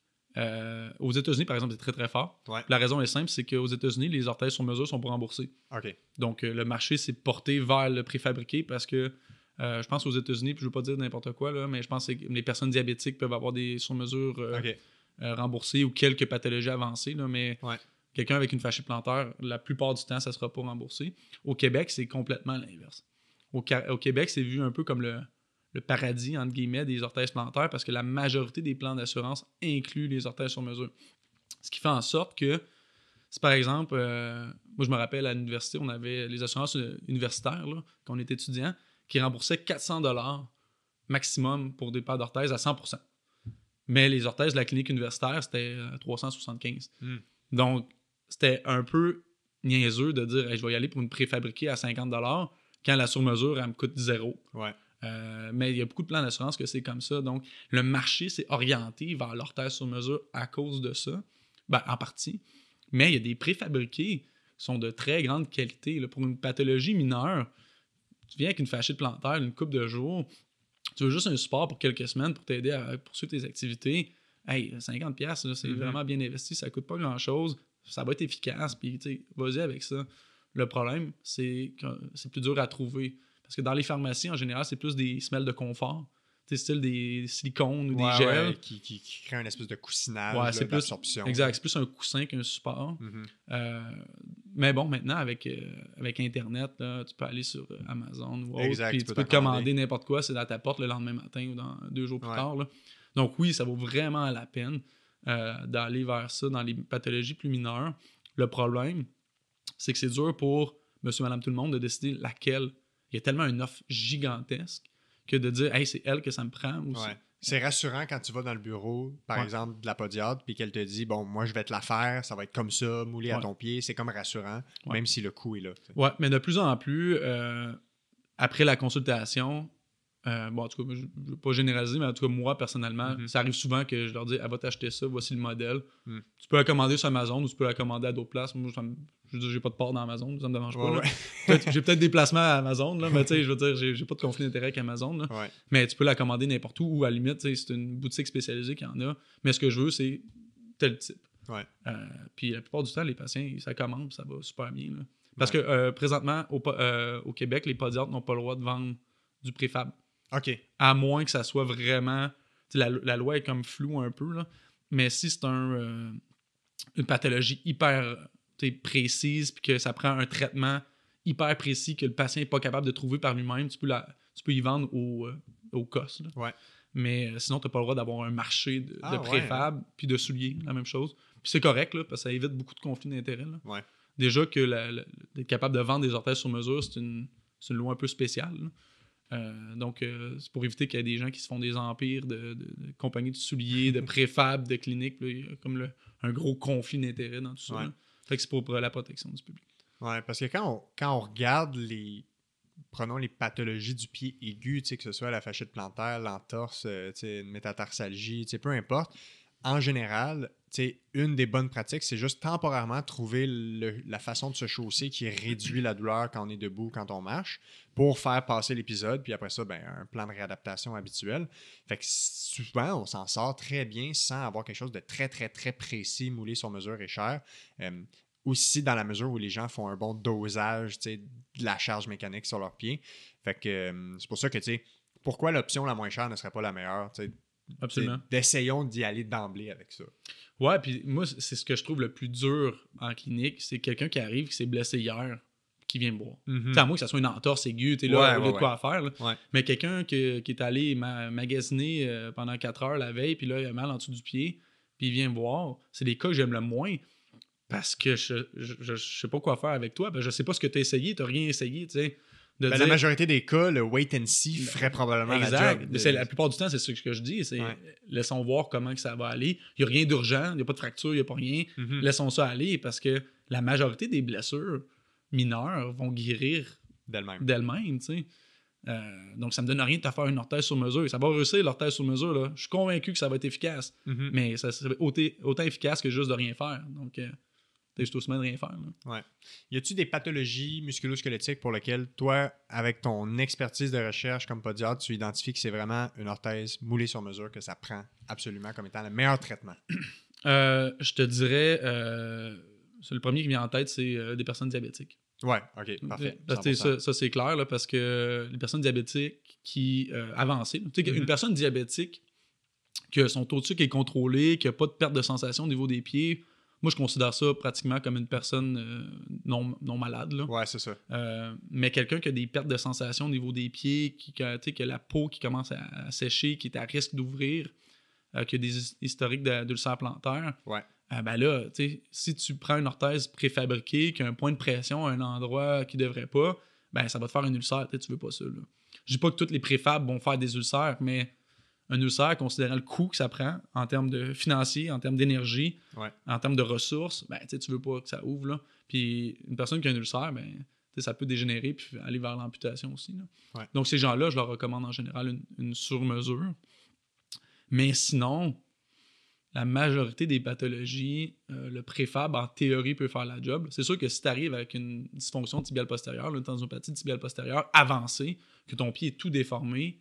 aux États-Unis, par exemple, c'est très, très fort. Ouais. La raison est simple, c'est qu'aux États-Unis, les orthèses sur mesure sont pas remboursées. OK. Donc, le marché s'est porté vers le préfabriqué parce que je pense aux États-Unis, puis je ne veux pas dire n'importe quoi, là, mais je pense que les personnes diabétiques peuvent avoir des sur-mesures remboursées ou quelques pathologies avancées, là, mais... Ouais. Quelqu'un avec une fasciite plantaire, la plupart du temps, ça ne sera pas remboursé. Au Québec, c'est complètement l'inverse. Au Québec, c'est vu un peu comme le paradis, entre guillemets, des orthèses plantaires parce que la majorité des plans d'assurance incluent les orthèses sur mesure. Ce qui fait en sorte que, si par exemple, moi je me rappelle à l'université, on avait les assurances universitaires, là, quand on était étudiant, qui remboursaient 400 $ maximum pour des paires d'orthèses à 100%. Mais les orthèses de la clinique universitaire, c'était 375. Donc, c'était un peu niaiseux de dire hey, je vais y aller pour une préfabriquée à 50 $. quand la sur-mesure, elle me coûte 0. Ouais. Mais il y a beaucoup de plans d'assurance que c'est comme ça. Donc, le marché s'est orienté vers l'orthèse sur mesure à cause de ça, en partie. Mais il y a des préfabriqués qui sont de très grande qualité. Là. Pour une pathologie mineure, tu viens avec une fasciite plantaire, une couple de jours, tu veux juste un support pour quelques semaines pour t'aider à poursuivre tes activités. Hey, 50$, là, c'est vraiment bien investi, ça coûte pas grand-chose, ça va être efficace, puis vas-y avec ça. Le problème, c'est que c'est plus dur à trouver. Parce que dans les pharmacies, en général, c'est plus des semelles de confort. Style des silicones ou des gels. Ouais, qui créent une espèce de coussinage, ouais, c'est plus d'absorption. Exact, c'est plus un coussin qu'un support. Mais bon, maintenant, avec Internet, là, tu peux aller sur Amazon ou autre, puis tu peux te commander n'importe quoi, c'est dans ta porte le lendemain matin ou dans 2 jours plus tard. Là. Donc oui, ça vaut vraiment la peine d'aller vers ça dans les pathologies plus mineures. Le problème, c'est que c'est dur pour monsieur, madame, tout le monde de décider laquelle. Il y a tellement une offre gigantesque que de dire « Hey, c'est elle que ça me prend. » C'est rassurant quand tu vas dans le bureau, par exemple, de la podiatre, puis qu'elle te dit « Bon, moi, je vais te la faire, ça va être comme ça, moulé à ton pied. » C'est comme rassurant, même si le coût est là. Ouais, mais de plus en plus, après la consultation, en tout cas, je ne veux pas généraliser, mais en tout cas, moi, personnellement, ça arrive souvent que je leur dis « Elle va t'acheter ça, voici le modèle. Tu peux la commander sur Amazon ou tu peux la commander à d'autres places. » Moi, je veux dire, j'ai pas de part dans Amazon, ça me dérange pas. J'ai peut-être des placements à Amazon, là, mais tu sais, je veux dire, j'ai pas de conflit d'intérêt avec Amazon. Là. Mais tu peux la commander n'importe où, ou à la limite, c'est une boutique spécialisée qui en a. Mais ce que je veux, c'est tel type. Puis la plupart du temps, les patients, ça commande, ça va super bien. Là. Parce que présentement, au Québec, les podiatres n'ont pas le droit de vendre du préfab. OK. À moins que ça soit vraiment... La loi est comme floue un peu, là. Mais si c'est une pathologie hyper précise puis que ça prend un traitement hyper précis que le patient n'est pas capable de trouver par lui-même, tu peux y vendre au COS. Là. Mais sinon, tu n'as pas le droit d'avoir un marché de préfab puis de souliers, la même chose. Puis c'est correct, là, parce que ça évite beaucoup de conflits d'intérêts. Là. Déjà que d'être capable de vendre des orthèses sur mesure, c'est une loi un peu spéciale. Donc, c'est pour éviter qu'il y ait des gens qui se font des empires de compagnies de souliers, de préfab, de cliniques. Là, il y a comme un gros conflit d'intérêts dans tout ça. Fait que c'est pour la protection du public. Oui, parce que quand on regarde prenons les pathologies du pied aigu, que ce soit la fasciite plantaire, l'entorse, une métatarsalgie, peu importe, en général, une des bonnes pratiques, c'est juste temporairement trouver la façon de se chausser qui réduit la douleur quand on est debout, quand on marche, pour faire passer l'épisode, puis après ça, un plan de réadaptation habituel. Fait que souvent, on s'en sort très bien sans avoir quelque chose de très, très, très précis, moulé sur mesure et cher. Aussi dans la mesure où les gens font un bon dosage de la charge mécanique sur leurs pieds. Fait que c'est pour ça que, pourquoi l'option la moins chère ne serait pas la meilleure? Absolument. D'essayons d'y aller d'emblée avec ça. Ouais, puis moi, c'est ce que je trouve le plus dur en clinique, c'est quelqu'un qui arrive, qui s'est blessé hier, qui vient me voir. À moins que ça soit une entorse aiguë, tu es là, au lieu de quoi faire. Là. Mais quelqu'un qui est allé magasiner pendant 4 heures la veille, puis là, il a mal en dessous du pied, puis il vient me voir, c'est des cas que j'aime le moins. Parce que je sais pas quoi faire avec toi. Je sais pas ce que tu as essayé. Tu n'as rien essayé. La majorité des cas, le wait and see ferait probablement la job. La plupart du temps, c'est ce que je dis. C'est laissons voir comment que ça va aller. Il n'y a rien d'urgent. Il n'y a pas de fracture. Il n'y a pas rien. Laissons ça aller parce que la majorité des blessures mineures vont guérir d'elles-mêmes. Donc, ça me donne rien de te faire une orthèse sur mesure. Ça va réussir, l'orthèse sur mesure. Là. Je suis convaincu que ça va être efficace. Mais ça serait autant efficace que juste de rien faire. Donc... t'es juste aussi mal de rien faire. Là. Y a-tu des pathologies musculo-squelettiques pour lesquelles, toi, avec ton expertise de recherche comme podiatre, tu identifies que c'est vraiment une orthèse moulée sur mesure, que ça prend absolument comme étant le meilleur traitement? Je te dirais, le premier qui vient en tête, c'est des personnes diabétiques. Ouais, OK, parfait. Ça, c'est clair, là, parce que les personnes diabétiques qui avancent, une personne diabétique qui a son taux de sucre est contrôlé, qui n'a pas de perte de sensation au niveau des pieds, moi, je considère ça pratiquement comme une personne non malade. Là. Ouais, c'est ça. Mais quelqu'un qui a des pertes de sensation au niveau des pieds, qui a la peau qui commence à sécher, qui est à risque d'ouvrir, qui a des historiques d'ulcères plantaires, là, si tu prends une orthèse préfabriquée, qui a un point de pression à un endroit qui ne devrait pas, ça va te faire un ulcère. Tu veux pas ça. Là. Je dis pas que toutes les préfabs vont faire des ulcères, mais... un ulcère, considérant le coût que ça prend en termes de financier, en termes d'énergie, en termes de ressources, tu veux pas que ça ouvre. Là. Puis une personne qui a un ulcère, ça peut dégénérer puis aller vers l'amputation aussi. Là. Ouais. Donc, ces gens-là, je leur recommande en général une sur-mesure. Mais sinon, la majorité des pathologies, le préfab, en théorie, peut faire la job. C'est sûr que si tu arrives avec une dysfonction tibiale postérieure, une tendinopathie tibiale postérieure avancée, que ton pied est tout déformé,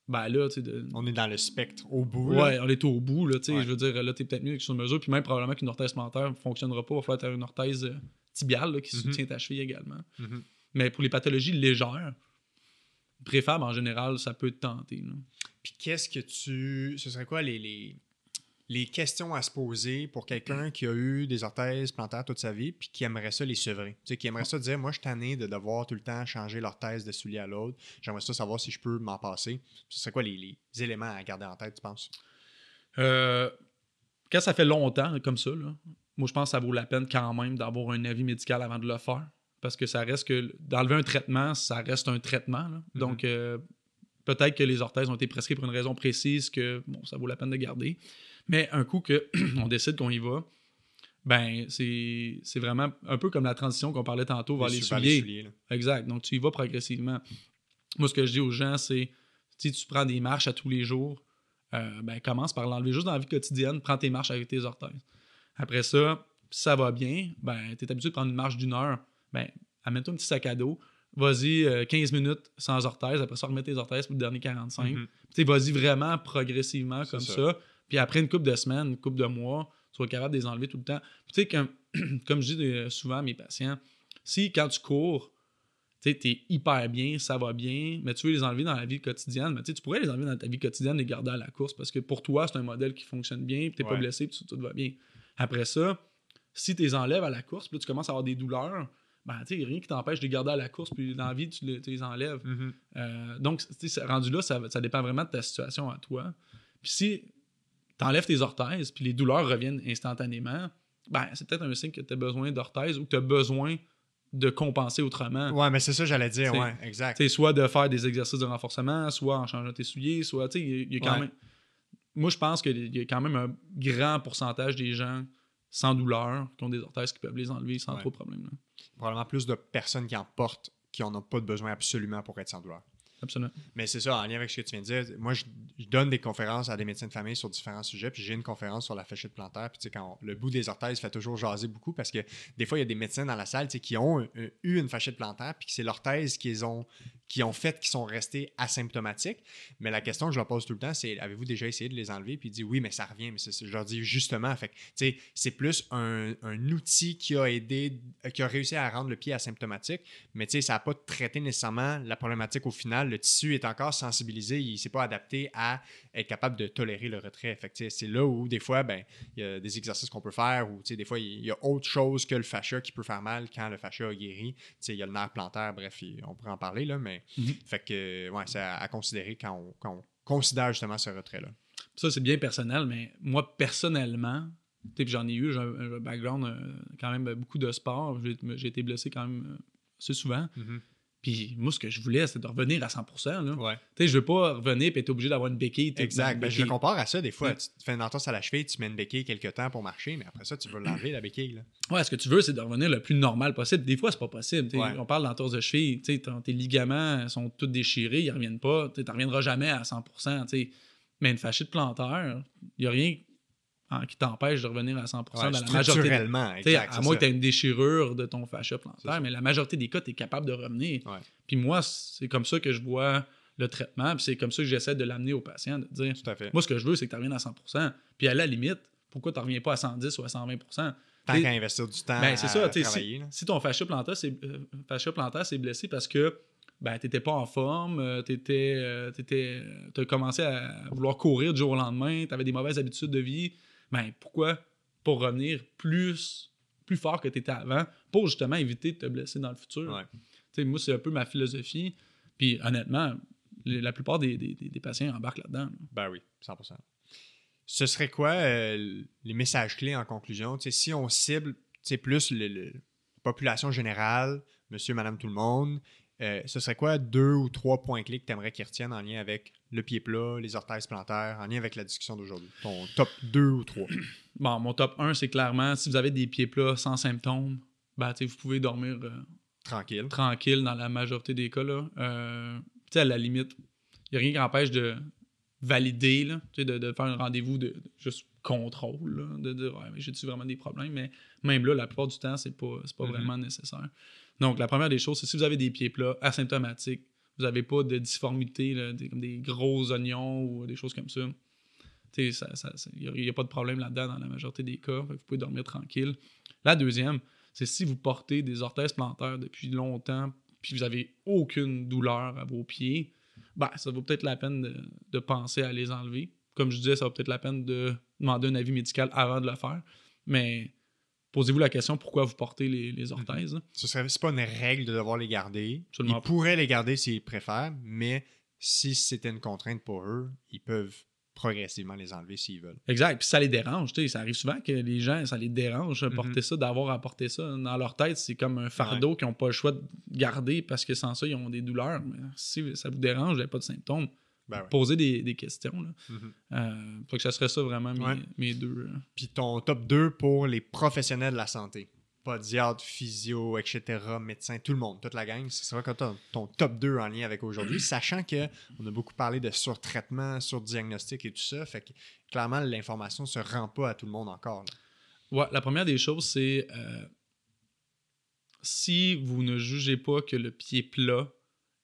ben là, tu sais... On est dans le spectre au bout. Ouais, là. on est au bout, là, tu sais. Ouais. Je veux dire, là, t'es peut-être mieux avec sur mesure, puis même probablement qu'une orthèse plantaire ne fonctionnera pas. Il va falloir faire une orthèse tibiale là, qui soutient ta cheville également. Mhm. Mais pour les pathologies légères, préfab, en général, ça peut te tenter. Là. Puis qu'est-ce que ce serait quoi les questions à se poser pour quelqu'un qui a eu des orthèses plantaires toute sa vie puis qui aimerait ça les sevrer? Tu sais, qui aimerait ça dire, moi, je suis tanné de devoir tout le temps changer l'orthèse de soulier à l'autre. J'aimerais ça savoir si je peux m'en passer. Ce serait quoi les éléments à garder en tête, tu penses? Quand ça fait longtemps comme ça, là, moi, je pense que ça vaut la peine quand même d'avoir un avis médical avant de le faire. Parce que ça reste que... D'enlever un traitement, ça reste un traitement. Là. Mm-hmm. Donc, peut-être que les orthèses ont été prescrits pour une raison précise que, bon, ça vaut la peine de garder. Mais un coup qu'on décide qu'on y va, ben c'est vraiment un peu comme la transition qu'on parlait tantôt vers les souliers. Là. Exact. Donc, tu y vas progressivement. Moi, ce que je dis aux gens, c'est si tu prends des marches à tous les jours, ben commence par l'enlever juste dans la vie quotidienne, prends tes marches avec tes orthèses. Après ça, si ça va bien, ben tu es habitué de prendre une marche d'1 heure, ben amène-toi un petit sac à dos, vas-y 15 minutes sans orthèses, après ça, remets tes orthèses pour le dernier 45. Mm-hmm. Tu sais, vas-y vraiment progressivement comme ça. Puis après une couple de semaines, une couple de mois, tu vas être capable de les enlever tout le temps. Puis tu sais, comme je dis souvent à mes patients, si quand tu cours, tu sais, t'es hyper bien, ça va bien, mais tu veux les enlever dans la vie quotidienne, mais tu pourrais les enlever dans ta vie quotidienne et les garder à la course parce que pour toi, c'est un modèle qui fonctionne bien, puis t'es pas blessé, puis tout va bien. Après ça, si tu les enlèves à la course, puis tu commences à avoir des douleurs, ben tu sais, rien qui t'empêche de les garder à la course, puis dans la vie, tu les enlèves. Mm-hmm. Donc, rendu là, ça dépend vraiment de ta situation à toi. Puis si t'enlèves tes orthèses, puis les douleurs reviennent instantanément, ben c'est peut-être un signe que tu as besoin d'orthèses ou que tu as besoin de compenser autrement. Ouais, mais c'est ça, j'allais dire, T'sais, ouais, exact. Soit de faire des exercices de renforcement, soit en changeant tes souliers, soit, tu sais, il y a quand même... Moi, je pense qu'il y a quand même un grand pourcentage des gens sans douleur qui ont des orthèses qui peuvent les enlever sans trop de problème. Là. Probablement plus de personnes qui en portent qui n'en ont pas de besoin absolument pour être sans douleur. Absolument. Mais c'est ça, en lien avec ce que tu viens de dire, moi, je donne des conférences à des médecins de famille sur différents sujets, puis j'ai une conférence sur la fasciite plantaire, puis tu sais, le bout des orthèses fait toujours jaser beaucoup, parce que des fois, il y a des médecins dans la salle, tu sais, qui ont eu une fasciite plantaire, puis que c'est l'orthèse qui ont fait, qui sont restés asymptomatiques. Mais la question que je leur pose tout le temps, c'est, avez-vous déjà essayé de les enlever? Puis ils disent, oui, mais ça revient. Mais je leur dis, justement, fait, tu sais, c'est plus un outil qui a aidé, qui a réussi à rendre le pied asymptomatique, mais tu sais, ça n'a pas traité nécessairement la problématique au final. Le tissu est encore sensibilisé, il ne s'est pas adapté à être capable de tolérer le retrait. Fait que, c'est là où, des fois, ben, il y a des exercices qu'on peut faire, ou des fois, il y a autre chose que le fascia qui peut faire mal quand le fascia a guéri. Il y a le nerf plantaire, bref, on pourrait en parler, là, mais fait que, ouais, c'est à considérer quand on considère justement ce retrait-là. Ça, c'est bien personnel, mais moi, personnellement, j'en ai eu, j'ai un background quand même beaucoup de sport. J'ai été blessé quand même assez souvent. Mm-hmm. Puis moi, ce que je voulais, c'est de revenir à 100%. Là. Ouais. Je veux pas revenir et être obligé d'avoir une béquille. Exact. Ben, je le compare à ça des fois. Tu te fais une entorse à la cheville, tu mets une béquille quelques temps pour marcher, mais après ça, tu veux l'enlever, la béquille. Là. Ouais, ce que tu veux, c'est de revenir le plus normal possible. Des fois, c'est pas possible. Ouais. On parle d'entorse de cheville, tes ligaments sont tous déchirés, ils reviennent pas. Tu n'en reviendras jamais à 100%. Mais une fasciite plantaire, il n'y a rien qui t'empêche de revenir à 100% dans la majorité. Structurellement, exact. À moins que tu aies une déchirure de ton fascia plantaire, mais la majorité des cas, tu es capable de revenir. Ouais. Puis moi, c'est comme ça que je vois le traitement, puis c'est comme ça que j'essaie de l'amener au patient, de dire, tout à fait. moi, ce que je veux, c'est que tu reviennes à 100%. Puis à la limite, pourquoi tu ne reviens pas à 110 ou à 120%? Tant qu'à investir du temps c'est ça, à travailler. Si ton fascia plantaire s'est blessé parce que tu n'étais pas en forme, tu as commencé à vouloir courir du jour au lendemain, tu avais des mauvaises habitudes de vie, pourquoi pas revenir plus fort que tu étais avant pour justement éviter de te blesser dans le futur? Ouais. Moi, c'est un peu ma philosophie. Puis honnêtement, la plupart des patients embarquent là-dedans. Ben oui, 100%. Ce serait quoi les messages clés en conclusion? T'sais, si on cible plus la population générale, monsieur, madame, tout le monde, ce serait quoi 2 ou 3 points clés que tu aimerais qu'ils retiennent en lien avec le pied plat, les orthèses plantaires, en lien avec la discussion d'aujourd'hui? Ton top 2 ou 3? Bon, mon top 1, c'est clairement, si vous avez des pieds plats sans symptômes, vous pouvez dormir tranquille dans la majorité des cas. Là. Tu sais, à la limite, il n'y a rien qui empêche de valider, là, tu sais, de faire un rendez-vous de juste contrôle, là, de dire ouais, mais j'ai-tu vraiment des problèmes, mais même là, la plupart du temps, c'est pas vraiment nécessaire. Donc, la première des choses, c'est si vous avez des pieds plats asymptomatiques, vous n'avez pas de difformité, là, comme des gros oignons ou des choses comme ça. Il n'y a pas de problème là-dedans dans la majorité des cas. Vous pouvez dormir tranquille. La deuxième, c'est si vous portez des orthèses plantaires depuis longtemps puis vous n'avez aucune douleur à vos pieds, ben, ça vaut peut-être la peine de penser à les enlever. Comme je disais, ça vaut peut-être la peine de demander un avis médical avant de le faire. Mais posez-vous la question pourquoi vous portez les orthèses. C'est pas une règle de devoir les garder. Absolument Ils pourraient les garder s'ils préfèrent, mais si c'était une contrainte pour eux, ils peuvent progressivement les enlever s'ils veulent. Exact. Puis ça les dérange. Ça arrive souvent que les gens, ça les dérange de porter ça, d'avoir à porter ça. Dans leur tête, c'est comme un fardeau qu'ils n'ont pas le choix de garder parce que sans ça, ils ont des douleurs. Mais si ça vous dérange, vous n'avez pas de symptômes, posez des questions. Là. Donc ça serait ça vraiment mes deux. Puis ton top 2 pour les professionnels de la santé. Podiatre, physio, etc., médecin, tout le monde, toute la gang. Ce sera ton top 2 en lien avec aujourd'hui, sachant qu'on a beaucoup parlé de surtraitement, surdiagnostic et tout ça. Fait que clairement, l'information ne se rend pas à tout le monde encore. Là. Ouais, la première des choses, c'est si vous ne jugez pas que le pied plat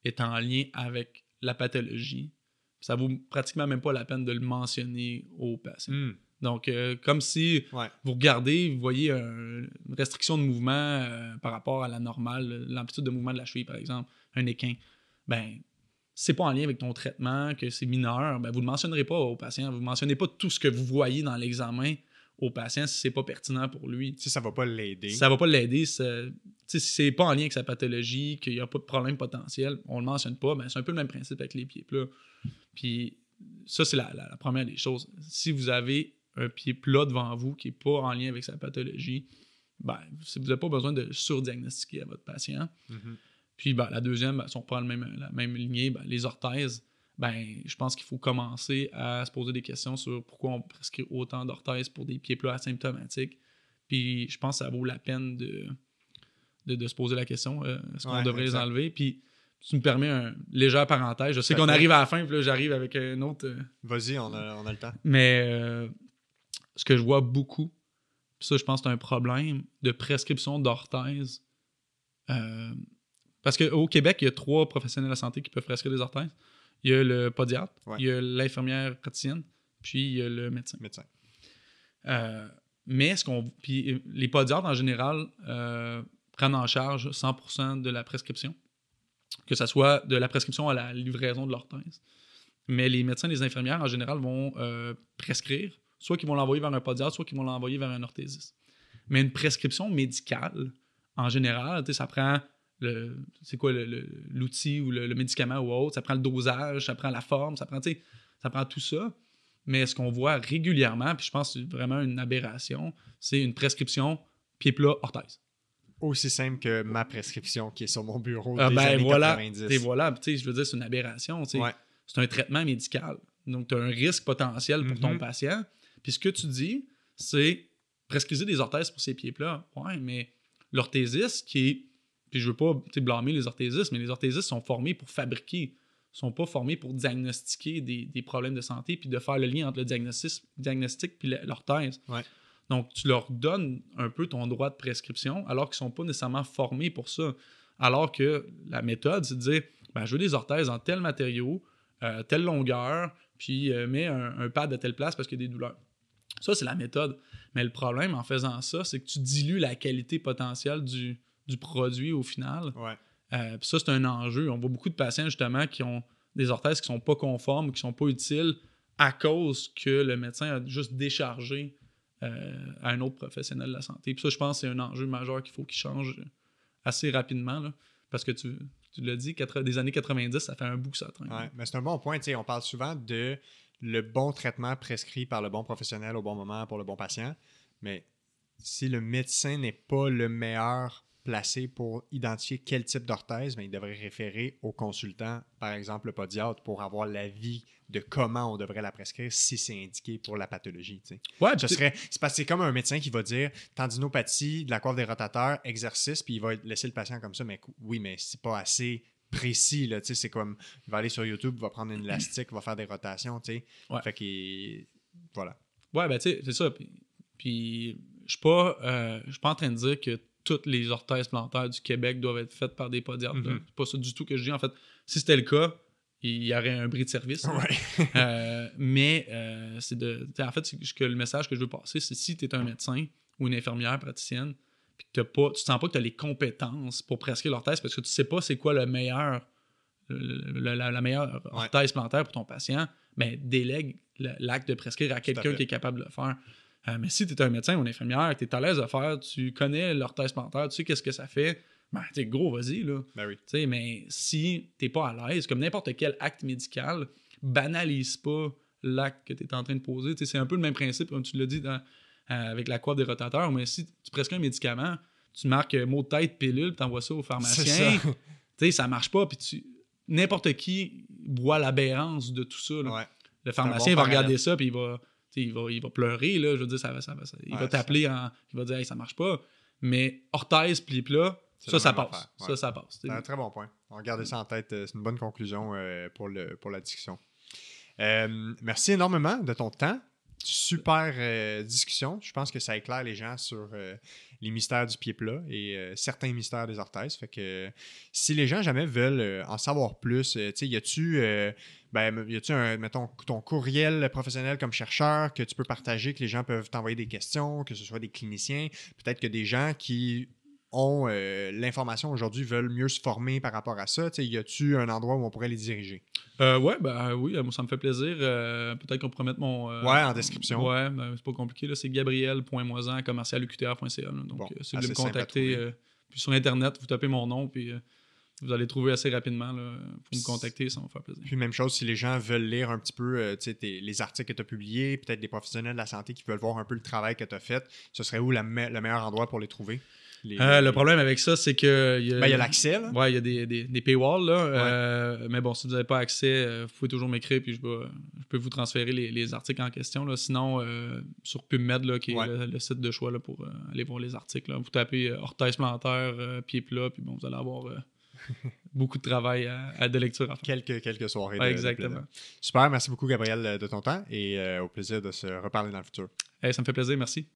est en lien avec la pathologie, ça vaut pratiquement même pas la peine de le mentionner aux patients. Donc, comme si vous regardez, vous voyez une restriction de mouvement par rapport à la normale, l'amplitude de mouvement de la cheville, par exemple, un équin, ben, si c'est pas en lien avec ton traitement, que c'est mineur, ben, vous ne le mentionnerez pas au patient. Vous ne mentionnez pas tout ce que vous voyez dans l'examen au patient si c'est pas pertinent pour lui. Si ça va pas l'aider. Ça va pas l'aider. Si c'est pas en lien avec sa pathologie, qu'il n'y a pas de problème potentiel, on le mentionne pas, ben, c'est un peu le même principe avec les pieds plats. Puis ça, c'est la première des choses. Si vous avez un pied plat devant vous qui n'est pas en lien avec sa pathologie, ben, vous n'avez pas besoin de surdiagnostiquer à votre patient. Puis ben, la deuxième, si on prend la même lignée, ben, les orthèses, ben, je pense qu'il faut commencer à se poser des questions sur pourquoi on prescrit autant d'orthèses pour des pieds plats asymptomatiques. Puis je pense que ça vaut la peine de se poser la question, est-ce qu'on devrait les enlever? Puis tu me permets une légère parenthèse. Je sais qu'on arrive à la fin, puis là, j'arrive avec un autre... Vas-y, on a le temps. Mais ce que je vois beaucoup, puis ça, je pense que c'est un problème de prescription d'orthèses. Parce qu'au Québec, il y a 3 professionnels de la santé qui peuvent prescrire des orthèses. Il y a le podiatre, il y a l'infirmière praticienne, puis il y a le médecin. Mais puis les podiatres, en général, prennent en charge 100% de la prescription, que ce soit de la prescription à la livraison de l'orthèse. Mais les médecins et les infirmières, en général, vont prescrire, soit qu'ils vont l'envoyer vers un podiatre, soit qu'ils vont l'envoyer vers un orthésiste. Mais une prescription médicale, en général, ça prend l'outil ou le médicament ou autre, ça prend le dosage, ça prend la forme, ça prend tout ça. Mais ce qu'on voit régulièrement, puis je pense que c'est vraiment une aberration, c'est une prescription pied plat orthèse. Aussi simple que ma prescription qui est sur mon bureau des années 90. Et voilà, je veux dire, c'est une aberration. C'est un traitement médical. Donc, tu as un risque potentiel pour ton patient. Puis ce que tu dis, c'est prescrire des orthèses pour ces pieds plats. Ouais, mais l'orthésiste qui est... Puis je veux pas blâmer les orthésistes, mais les orthésistes sont formés pour fabriquer. Ils sont pas formés pour diagnostiquer des problèmes de santé puis de faire le lien entre le diagnostic puis l'orthèse. Donc, tu leur donnes un peu ton droit de prescription alors qu'ils ne sont pas nécessairement formés pour ça. Alors que la méthode, c'est de dire, ben, je veux des orthèses en tel matériau, telle longueur, puis mets un pad à telle place parce qu'il y a des douleurs. Ça, c'est la méthode. Mais le problème en faisant ça, c'est que tu dilues la qualité potentielle du produit au final. Puis ça, c'est un enjeu. On voit beaucoup de patients, justement, qui ont des orthèses qui ne sont pas conformes, qui ne sont pas utiles à cause que le médecin a juste déchargé à un autre professionnel de la santé. Puis ça, je pense que c'est un enjeu majeur qu'il faut qu'il change assez rapidement, là, parce que tu l'as dit, des années 90, ça fait un bout que ça traîne. Ouais, mais c'est un bon point. On parle souvent de le bon traitement prescrit par le bon professionnel au bon moment pour le bon patient, mais si le médecin n'est pas le meilleur placé pour identifier quel type d'orthèse, il devrait référer au consultant, par exemple le podiatre, pour avoir l'avis de comment on devrait la prescrire si c'est indiqué pour la pathologie. Tu sais. Ouais, C'est parce que c'est comme un médecin qui va dire tendinopathie de la coiffe des rotateurs, exercice, puis il va laisser le patient comme ça. Mais oui, mais c'est pas assez précis. Là, c'est comme, il va aller sur YouTube, il va prendre une élastique, il va faire des rotations. Ouais. Fait que, voilà. Ouais, ben tu sais, c'est ça. Puis je suis pas en train de dire que toutes les orthèses plantaires du Québec doivent être faites par des podiatres. Mm-hmm. C'est pas ça du tout que je dis. En fait, si c'était le cas, il y aurait un bris de service. Ouais. Mais c'est de. En fait, le message que je veux passer, c'est si tu es un médecin ou une infirmière praticienne, puis que tu sens pas que tu as les compétences pour prescrire l'orthèse parce que tu sais pas c'est quoi le meilleur. La meilleure orthèse plantaire pour ton patient, mais délègue l'acte de prescrire à quelqu'un qui est capable de le faire. Mais si tu es un médecin ou une infirmière, tu es à l'aise de faire, tu connais l'orthèse plantaire, tu sais qu'est-ce que ça fait, t'es gros, vas-y. Là. Ben oui. Mais si tu n'es pas à l'aise, comme n'importe quel acte médical, banalise pas l'acte que tu es en train de poser. C'est un peu le même principe, comme tu l'as dit avec la coiffe des rotateurs, mais si tu prescris un médicament, tu marques mot de tête, pilule, tu envoies ça au pharmacien, ça marche pas, puis n'importe qui voit l'aberrance de tout ça. Là. Ouais. Le pharmacien va regarder ça puis il va pleurer. Là, je veux dire, il va t'appeler, il va dire hey, ça marche pas. Mais orthèse, pli plat, ça passe. Ouais. Ça passe. C'est un très bon point. On va garder ça en tête. C'est une bonne conclusion pour la discussion. Merci énormément de ton temps. Super discussion. Je pense que ça éclaire les gens sur les mystères du pied plat et certains mystères des orthèses. Fait que si les gens jamais veulent en savoir plus, y a-tu mettons, ton courriel professionnel comme chercheur que tu peux partager, que les gens peuvent t'envoyer des questions, que ce soit des cliniciens, peut-être que des gens qui ont l'information aujourd'hui veulent mieux se former par rapport à ça. Y a-tu un endroit où on pourrait les diriger? Oui, moi, ça me fait plaisir. Peut-être qu'on pourrait mettre mon... en description. Ouais, c'est pas compliqué. Là, c'est gabriel.moisan@uqtr.ca. Donc, si vous voulez me contacter, puis sur Internet, vous tapez mon nom, puis vous allez trouver assez rapidement là, pour me contacter, ça va me faire plaisir. Puis même chose, si les gens veulent lire un petit peu les articles que tu as publiés, peut-être des professionnels de la santé qui veulent voir un peu le travail que tu as fait, ce serait où le meilleur endroit pour les trouver? Le problème avec ça, c'est que... Il y a l'accès, là. Ouais, il y a des paywalls, là. Mais bon, si vous n'avez pas accès, vous pouvez toujours m'écrire, puis je peux vous transférer les articles en question. Là. Sinon, sur PubMed, là, qui est le site de choix là, pour aller voir les articles, là. Vous tapez orthèse plantaire, pied plat, puis bon, vous allez avoir beaucoup de travail de lecture à faire. Quelques soirées. Exactement. Super, merci beaucoup, Gabriel, de ton temps, et au plaisir de se reparler dans le futur. Ça me fait plaisir, merci.